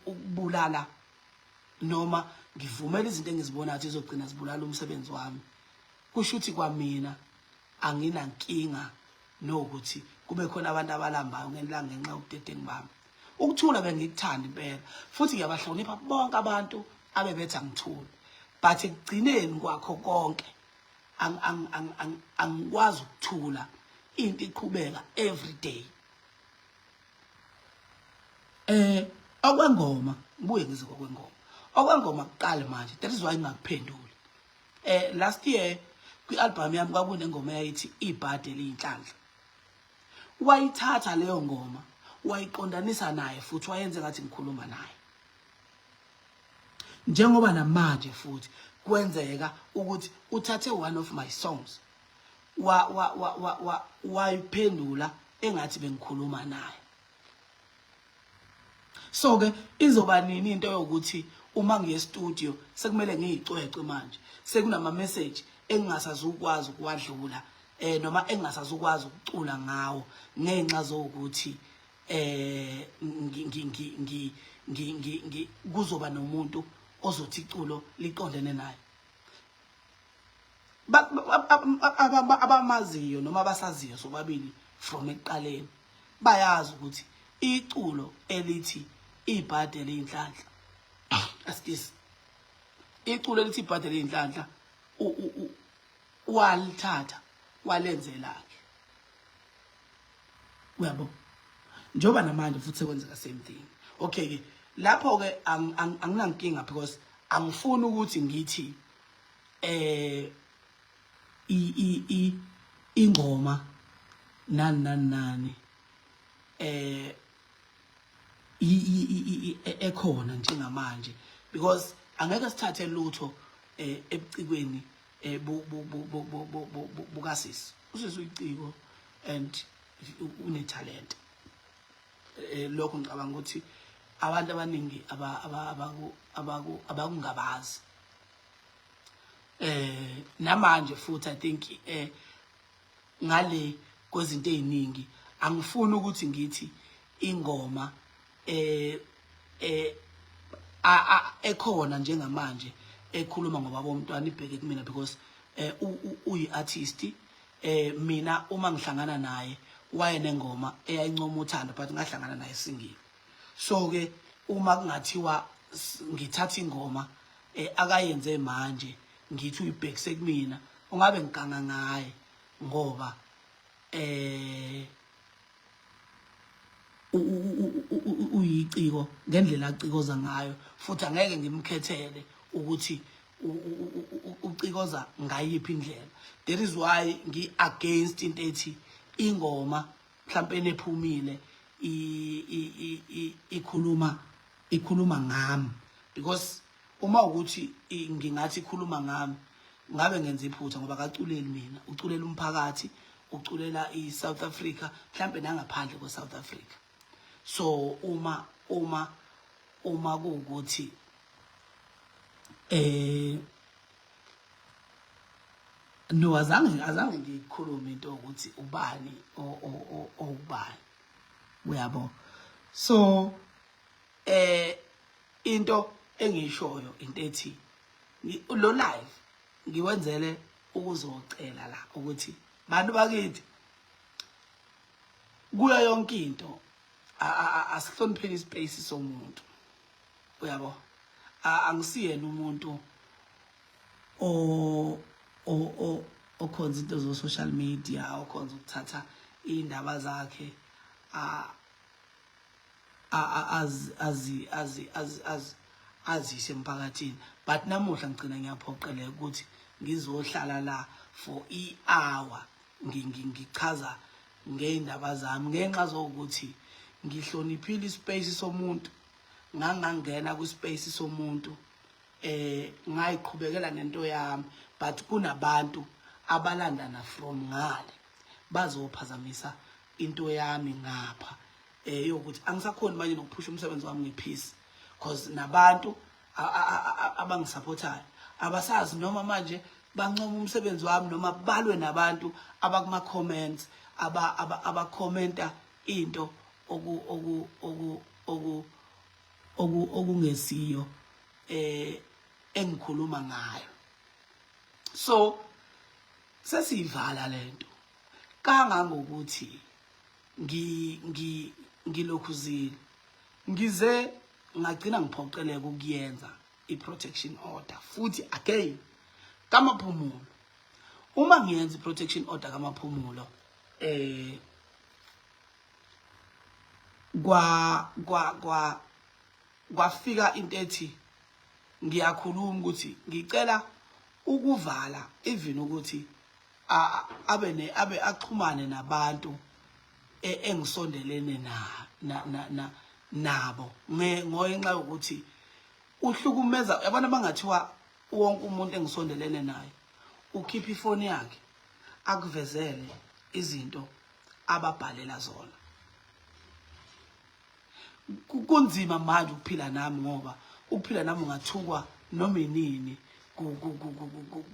ukubulala noma ngivumela izinto engizibonayo ukuthi izogcina zibulala umsebenzi wami, kusho ukuthi kwamina anginankinga nokuthi kube khona abantu abalambayo ngenxa yobudedengu bami. Ukuthula bengikuthanda impela futhi ngiyabahlonipha bonke abantu abebethi angithule, but ekugcineni kwakho konke angikwazi ukuthula into iqhubeka every day. Okwengoma ngibuye ngize kokwengoma. Okwengoma kuqala manje that is why ngingakuphenduli. Last year kwi-album yami kwakunengoma eyayithi ibhadi eliyinhlanhla. Wayithatha leyo ngoma wayiqondanisa naye futhi wayenze ngathi ngikhuluma naye. Njengoba namanje futhi kwenzeka ukuthi uthathe one of my songs wayiphendula engathi bengikhuluma naye. So ke izoba nini into yokuthi uma ngiye studio sekumele ngiyicwece manje sekunama message engingasazukwazi ukuwadlula noma engingasazukwazi ukucula ngawo ngenxa zokuthi kuzoba nomuntu ozothi iculo liqondene naye. Abamaziyo noma abasaziyo sobabili from ekuqaleni bayazi ukuthi iculo elithi ibhadi eliyinhlanhla iculo elithi ibhadi eliyinhlanhla walithatha walenzela lakhe. Uyabo njoba namanje futhi sekwenzeka same thing. Okay ke lapho ke anginankinga because angifuni ukuthi ngithi ingoma nani ekhona njengamanje because angeke sithathe lutho ebucikweni bukasisi. Usisi uyiciko and unetalent. Lokho ngicabanga ukuthi abantu abaningi abakungabazi. Namanje futhi I think ngale kwezinto eziningi angifuni ukuthi ngithi ingoma ekhona njengamanje ekhuluma ngoba bomntwana ibheke kumina because uyi-artist. Mina uma ngihlangana naye wayenengoma eyayincoma uthando but ngahlangana naye singile. So ke uma kungathiwa ngithatha ingoma akayenze manje ngithi uyibhekise kumina ungabe ngiganga ngaye ngoba uyiciko ngendlela acikoza ngayo futhi angeke ngimkhethele ukuthi ucikoza ngayiphi indlela. That is why ngi against into ethi ingoma mhlawumbe nephumile ikhuluma ngami because uma ukuthi ngingathi ikhuluma ngami ngabe ngenza iphutha ngoba akaculeli mina, uculela umphakathi, uculela iSouth Africa mhlawumbe nangaphandle kweSouth Africa. So uma kuwukuthi no azange ngikhulume into ukuthi ubani ubani. Uyabo. So into engishoyo into ethi lo live ngiwenzele ukuzocela la ukuthi bantu bakithi kuya yonke into asihlonipheni ispace somuntu. Uyabo. Angisiyena umuntu okhonza into zo social media okhonza ukuthatha indaba zakhe azise emphakathini. But namuhla ngicina ngiyaphoqeleka ukuthi ngizohlala la for i-hour ngichaza ngeindaba zami ngenxa zokuthi ngihloniphile ispace somuntu, ngangangena kwispace somuntu ngayiqhubekela nento yami, but kunabantu abalandana from ngale bazophazamisa into yami ngapha yokuthi angisakhoni manje nokuphusha umsebenzi wami ngepeace, because nabantu abangisupportayo abasazi noma manje bancoma umsebenzi wami noma balwe nabantu abakuma comments abakhomenta into okungesiyo engikhuluma ngayo. So sesiyivala lento kangangokuthi ngilokhuzile ngize ngagcina ngiphoqeleka ukuyenza i-protection order futhi again kamaphumulo. Uma ngiyenza i-protection order kamaphumulo kwafika into ethi ngiyakhuluma ukuthi ngicela ukuvala even ukuthi abe axhumane nabantu engisondelene nabo ngenxa yokuthi uhlukumeza yabona bangathiwa wonke umuntu engisondelene naye ukhipha ifoni yakhe akuvezele izinto ababhalela zona. Kunzima manje ukuphila nami ngoba ukuphila nami ungathukwa noma inini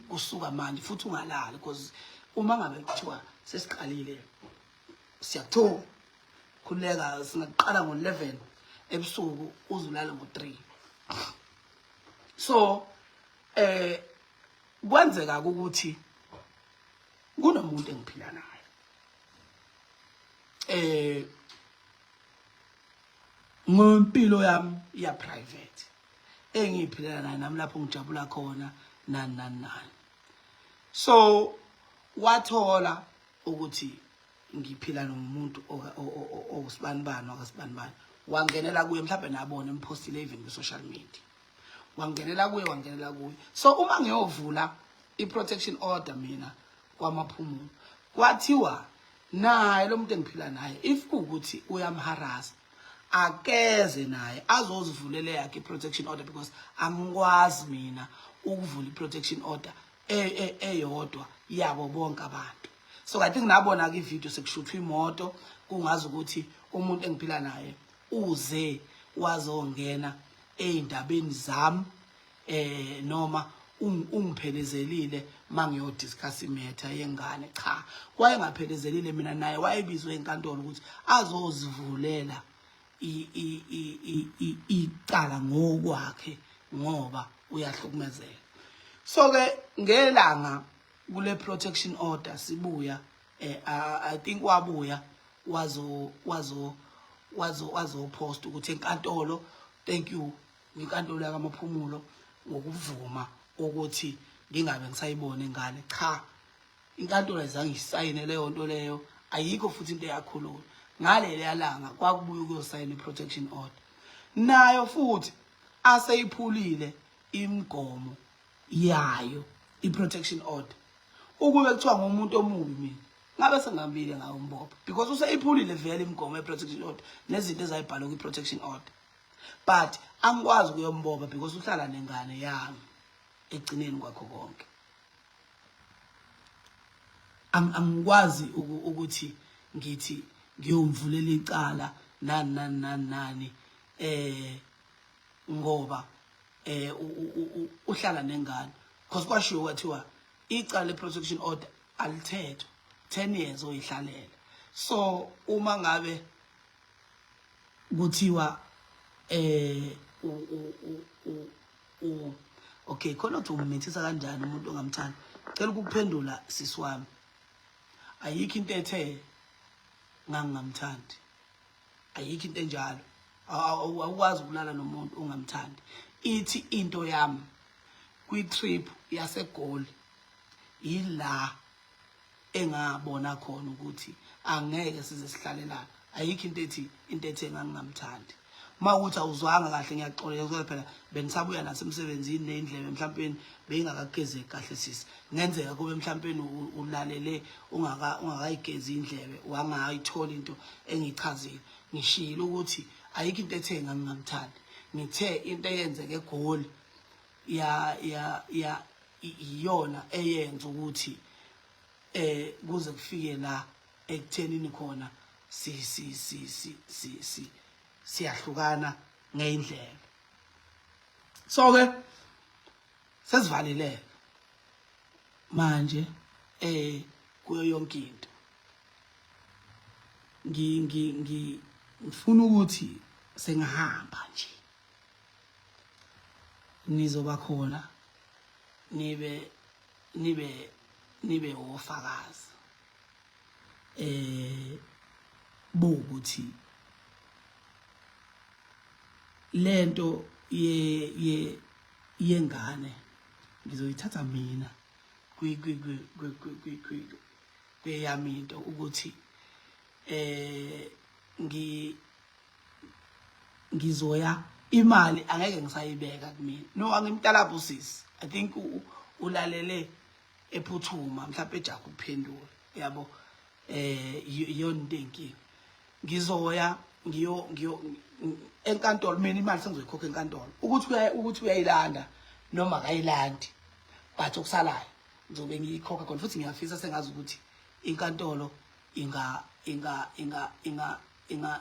kusuka manje futhi ungalali, because uma ngabe kuthiwa sesiqalile siyakuthola khuleka singaqala ngo-11 ebusuku uzulala ngo-3. So kwenzeka ukuthi kunomuntu engiphila naye ngompilo yami ya private engiphilela naye nami lapho ngijabula khona nani. So wathola ukuthi ngiphila nomuntu osibanibani wakasibanibani, wangenela kuye mhlawumbe nabona impostile even ku social media, wangenela kuye. So uma ngiyovula i-protection order mina kwamaphumulo kwathiwa naye lo muntu engiphila naye if kuukuthi uyamharasa akeze naye azozivulela yakhe i-protection order, because angikwazi mina ukuvula i-protection order eyodwa yabo bonke abantu. So I think nabona ke video sekushuthwa imoto kungazi ukuthi umuntu engiphila naye uze wazongena eindabeni zami noma ungiphelezelile mangiyodiscuss imatter yengane. Cha, wayengaphelezelile mina naye wayebizwe enkantolo ukuthi azozivulela icala ngokwakhe ngoba uyahlukumezeka. So ke ngelanga kule protection order sibuya I think wabuya wazo post ukuthi enkantolo thank you inkantolo yakamaphumulo ngokuvuma ukuthi ngingabe ngisayibona ingane. Cha, inkantolo ayizange isayine leyo nto leyo, ayikho futhi into eyakhuluma ngaleli yalanga kwakubuya ukuyosayina i-protection order nayo futhi aseyiphulile imigomo yayo i-protection order. Ukube kuthiwa ngumuntu omubi mina ngabe sengambile ngawo umbopha, because useyiphulile vele imigomo ye-protection order nezinto ezayibhalwa kwi-protection order, but angikwazi ukuyombopha because uhlala nengane yami egcineni kwakho konke. Angikwazi ukuthi ngithi ngiyomvulela icala nani ngoba uhlala nengane, because kwashiwo kwathiwa icala le-protection order alithethwa 10 years oyihlalela. So uma ngabe kuthiwa okay khona ukuthi umithisa kanjani umuntu ongamthandi, cela ukuphendula sisi wami. Ayikho into ethe ngangamthandi, ayikho into enjalo. Awukwazi ukulala nomuntu ongamthandi. Ithi into yami kwi-trip yaseGoli ila engabona khona ukuthi angeke size sihlalelana. Ayikho into ethi engangamthandi. Mawuthi awuzwanga kahle ngiyaxoleka phela benisabuya nasemsebenzini neindlebe mhlawumbe beyingakagezeki kahle sisi. Ngenzeka kube mhlawumbe ulalele ungakayigezi indlebe wangayithola into engichazile. Ngishilo ukuthi ayikho into ethi engangamthandi. Ngithe into eyenzeke eGoli iyona eyenza ukuthi kuze kufike la ekuthenini khona siyahlukana ngeindlela. So ke sesivalile manje kuyo yonke into. Ngifuna ukuthi sengihamba nje nizoba khona nibe ofakazi bokuthi lento yengane ngizoyithatha mina kweyami into ukuthi ngizoya imali angeke ngisayibeka kumina. No, angimtala busisi. I think ulalele ephuthuma mhlawumbe ejaha ukuphendula yabo. Iyona into enkinga. Ngizoya ngiyo enkantolo mina imali sengizoyikhokha enkantolo ukuthi uyayilanda noma akayilandi, but okusalayo ngizobe ngiyikhokha khona. Futhi ngiyafisa sengazi ukuthi inkantolo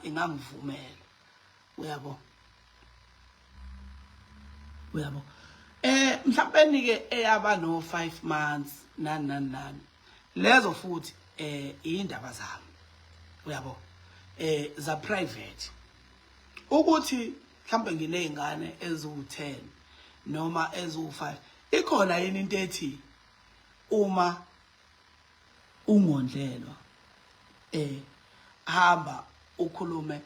ingangivumela. Uyabo mhlawumbe ke eyaba no 5 months nani lezo futhi indaba zami. Uyabo za private ukuthi mhlawumbe nginezingane eziwu10 noma eziwu5 ikhona yini into ethi uma ungondlelwa hamba ukhulume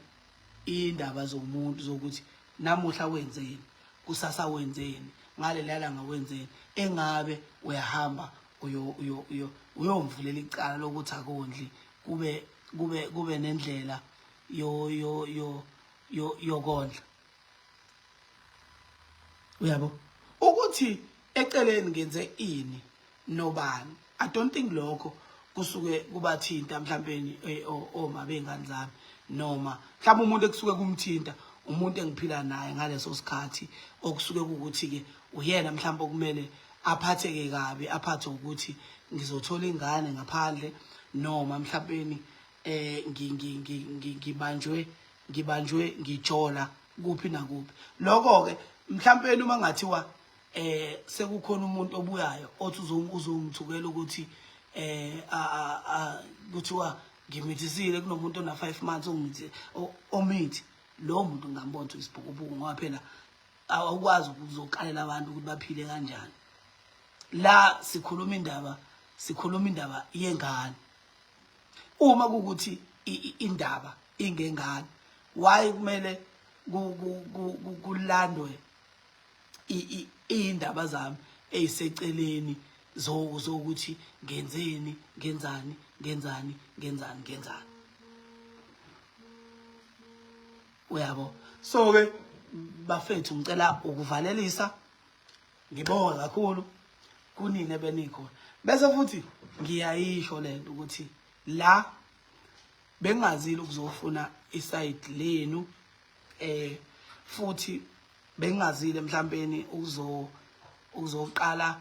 indaba zomuntu zokuthi namuhla wenzeni, kusasa wenzeni, ngalelela langa wenzeni, engabe uyahamba uyomvulela icala lokuthi akondli kube nendlela yokondla. Uyabo ukuthi eceleni ngenze ini nobani. I don't think lokho kusuke kubathinta mhlawumbe oma bengane zami noma mhlawumbe umuntu ekusuke kumthinta umuntu engiphila naye ngaleso sikhathi okusuke ukuthi ke uyena mhlawumbe okumele aphatheke kabi, aphathe ukuthi ngizothola ingane ngaphandle noma mhlawumbe ngibanjwe ngijola kuphi nakuphi. Lokho ke mhlawumbe uma ngathiwa sekukhona umuntu obuyayo othi uzongithukela ukuthi kuthiwa ngimithisile kunomuntu ona 5 months omithi, lo muntu ngambona ukuthi isibhukubuku ngoba phela awukwazi ukuzokalela abantu ukuthi baphile kanjani. La sikhuluma indaba yengane. Uma kukuthi indaba ingengane, why kumele kulandwe indaba zami eyiseceleni zokuthi ngenzani. Uyabo. So ke bafethu ngicela ukuvalelisa. Ngibonga kakhulu kunini ebenikhona. Bese futhi ngiyayisho lento ukuthi la bengazile ukuzofuna iside lenu futhi bengazile mhlawumbe ukuzoqala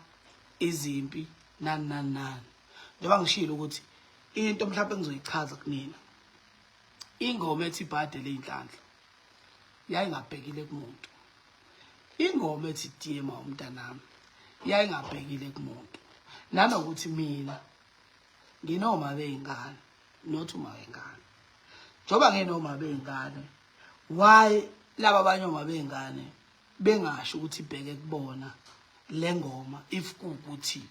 izimpi nani. Njengoba ngishilo ukuthi into mhlawumbe ngizoyichaza kunina. Ingoma ethi ibhadele inhlanhla yayingabhekile kumuntu. Ingoma ethi diyema umntanami yayingabhekile kumuntu. Nanokuthi mina nginoma beyingane not uMawengane. Njoba nginoma beyingane, why laba abanye uma beyingane bengasho ukuthi ibheke kubona lengoma if kuukuthi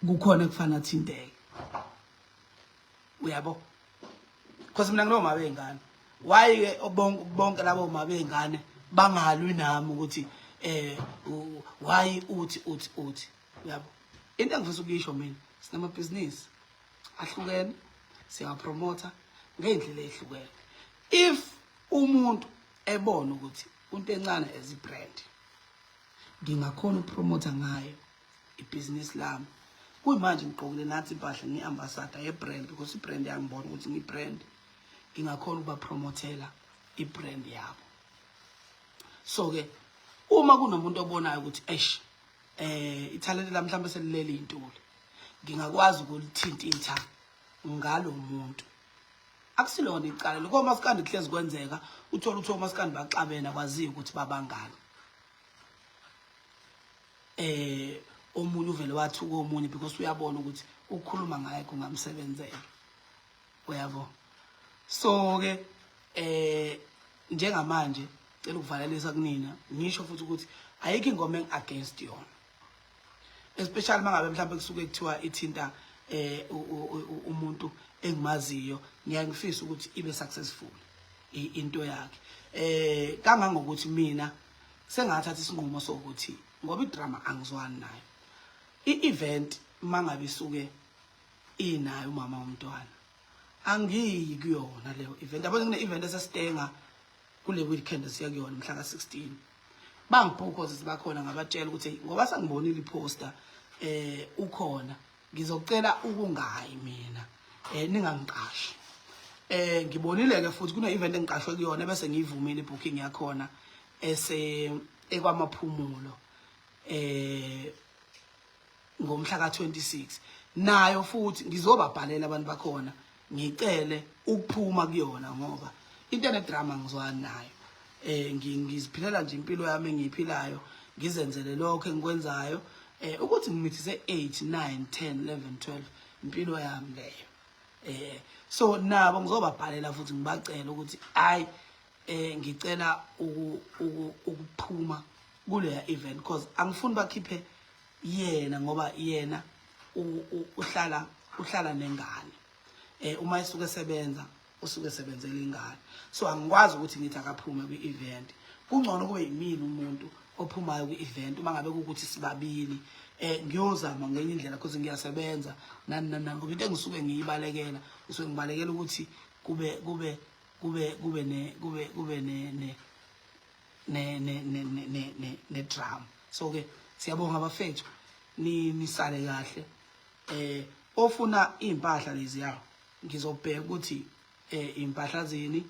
kukhona ekufana thinteke. Uyabo? Because mina nginoma beyingane. Why ke bonke labo uma beyingane bangalwi nami ukuthi why uthi. Uyabo? into engifisa ukuyisho mina sinamabhizinisi ahlukene siyapromota ngendlela ehlukene. If umuntu ebona ukuthi uNtencane as ibrand ngingakhona ukupromota ngayo ibhizinisi lami, kuyimanje ngigqokile nathi impahla ngiambassador yebrand because ibrand yangibona ukuthi ngibrand, ngingakhona ukubapromotela ibrand yabo. So ke uma kunomuntu obonayo ukuthi ithalente la mhlawumbe selilele intuli, ngingakwazi ukulithinta ngalo muntu. Akusilona icala lokho masikandi kuhlezi kwenzeka, uthola ukuthi omasikandi baxabena kwaziyo ukuthi babangani. Omunye uvele wathi komunye because uyabona ukuthi ukukhuluma ngaye kungamsebenzela. Uyabo? So ke njengamanje cela ukuvalelisa kunina ngisho futhi ukuthi ayikho ingoma against yona, especially mangabe mhlawumbe kusuke kuthiwa ithinta umuntu engimaziyo, ngiyangifisa ukuthi ibe successful into yakhe. Kangangokuthi mina sengathatha isinqumo sokuthi ngoba idrama angizwani nayo, i-event mangabe isuke inayo umama womntwana angiyi kuyona leyo event. Yabo ngine event esesitenga kule weekend siya kuyona mhla ka-16, bangibhuka sibakhona ngabatshela ukuthi ngoba sangibonile iposter ukhona, ngizocela ukungayi mina ningangiqashi. Ngibonile ke futhi kune event engiqashwe kuyona bese ngiyivumile ibooking yakhona ekwamaphumulo ngomhla ka-26, nayo futhi ngizobabhalela abantu bakhona ngicele ukuphuma kuyona ngoba into enedrama ngizwana nayo. Ngiziphilela nje impilo yami engiyiphilayo, ngizenzele lokho engikwenzayo ukuthi ngimithise 8 9 10 11 12 impilo yami leyo. So nabo ngizobabhalela futhi ngibacela ukuthi ngicela ukuphuma kule event because angifuni bakhiphe yena ngoba yena uhlala nengane. Uma isuke sebenza usuke sebenzela ingane, so angikwazi ukuthi ngithi akaphume kwi-event. Kungcono kube yimini umuntu ophumayo kwi-event uma ngabe ukuthi sibabili ngiyozama ngenye indlela because ngiyasebenza nani ngoba into engisuke ngiyibalekela usuke ngibalekela ukuthi kube ne drama. So ke siyabonga abafethu nisale kahle. Ofuna impahla lezi yawo ngizobheka ukuthi impahla zini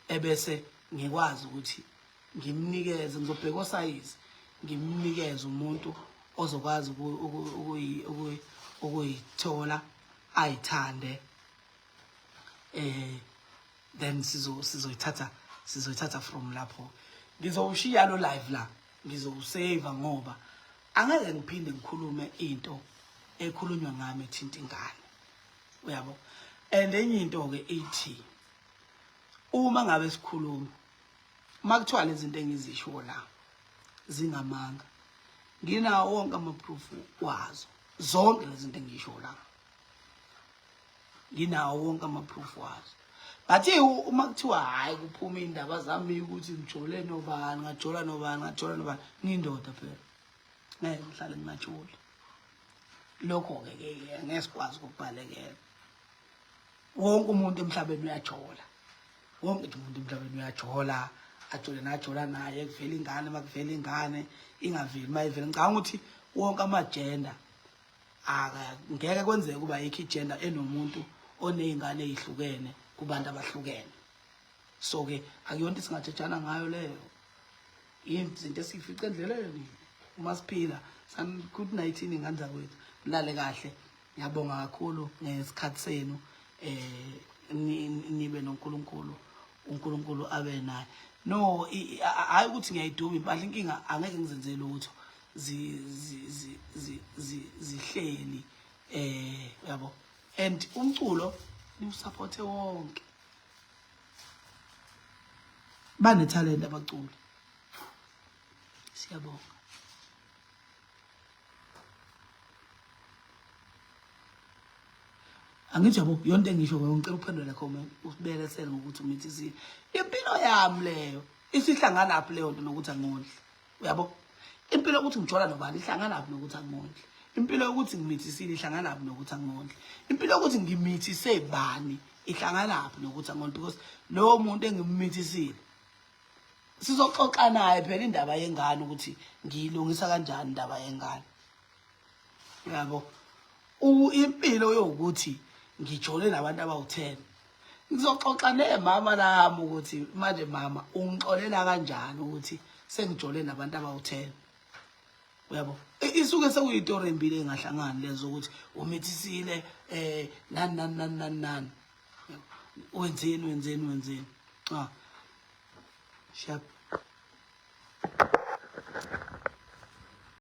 ebese ngikwazi ukuthi ngimnikeze, ngizobheka osize ngimnikeze umuntu ozokwazi ukuyithola ayithande, then sizoyithatha from lapho. Ngizowushiya lo live la, ngizowusave ngoba angeke ngiphinde ngikhulume into ekhulunywa ngami ethinta ingane. Uyabo? And enye into ke ethi uma ngabe sikhuluma makuthiwa lezi zinto engizisho la zingamanga, nginawo wonke ama-proof wazo, zonke lezi zinto engisho la nginawo wonke ama-proof wazo. But uma kuthiwa hayi kuphuma indaba zami ukuthi ngijole nobani, ngajola nobani, ngiyindoda phela ngeke ngihlale ngingajoli. Lokho ke ngeke sikwazi ukubhalekela. Wonke umuntu emhlabeni uyajola, wonke umuntu emhlabeni uyajola, ajola naye kuvela ingane, makuvela ingane ingaveli mayivela. Ngicabanga ukuthi wonke amagender ngeke kwenzeke kuba yikho igender enomuntu oneyingane ezihlukene kubantu abahlukene. So ke akuyonto singathetshana ngayo leyo, izinto esifica endleleni uma siphila. Good night ingane zakwethu, lale kahle. Ngiyabonga kakhulu ngesikhathi senu, nibe noNkulunkulu, uNkulunkulu abe naye. No, hayi ukuthi ngiyayiduma impahla, inkinga angeke ngizenzele lutho zihleli yabo. And umculo niwusupport wonke, banetalent abaculi. Siyabonga. Angithi yabo yonke engisho ngicela uphendule le comment usibelesele ngokuthi umithizile impilo yami leyo isihlangana lapho leyo nto nokuthi angondli. Uyabo? impilo ukuthi ngijola nobani ihlangana lapho nokuthi angimondle. Impilo ukuthi ngimithisile ihlangana lapho nokuthi angimondle. Impilo ukuthi ngimithise bani ihlangana lapho nokuthi angimondle, because lo muntu engimmithisile sizoxoxa naye phela indaba yengane ukuthi ngiyilungisa kanjani indaba yengane. Yabo impilo yokuthi ngijole nabantu abawu10 ngizoxoxa nemama nami ukuthi manje mama ungixolela kanjani ukuthi sengijole nabantu abawu10. Uyabo isuke sekuyitori empilo engahlangani lezo ukuthi umithisile nani wenzeni sharp.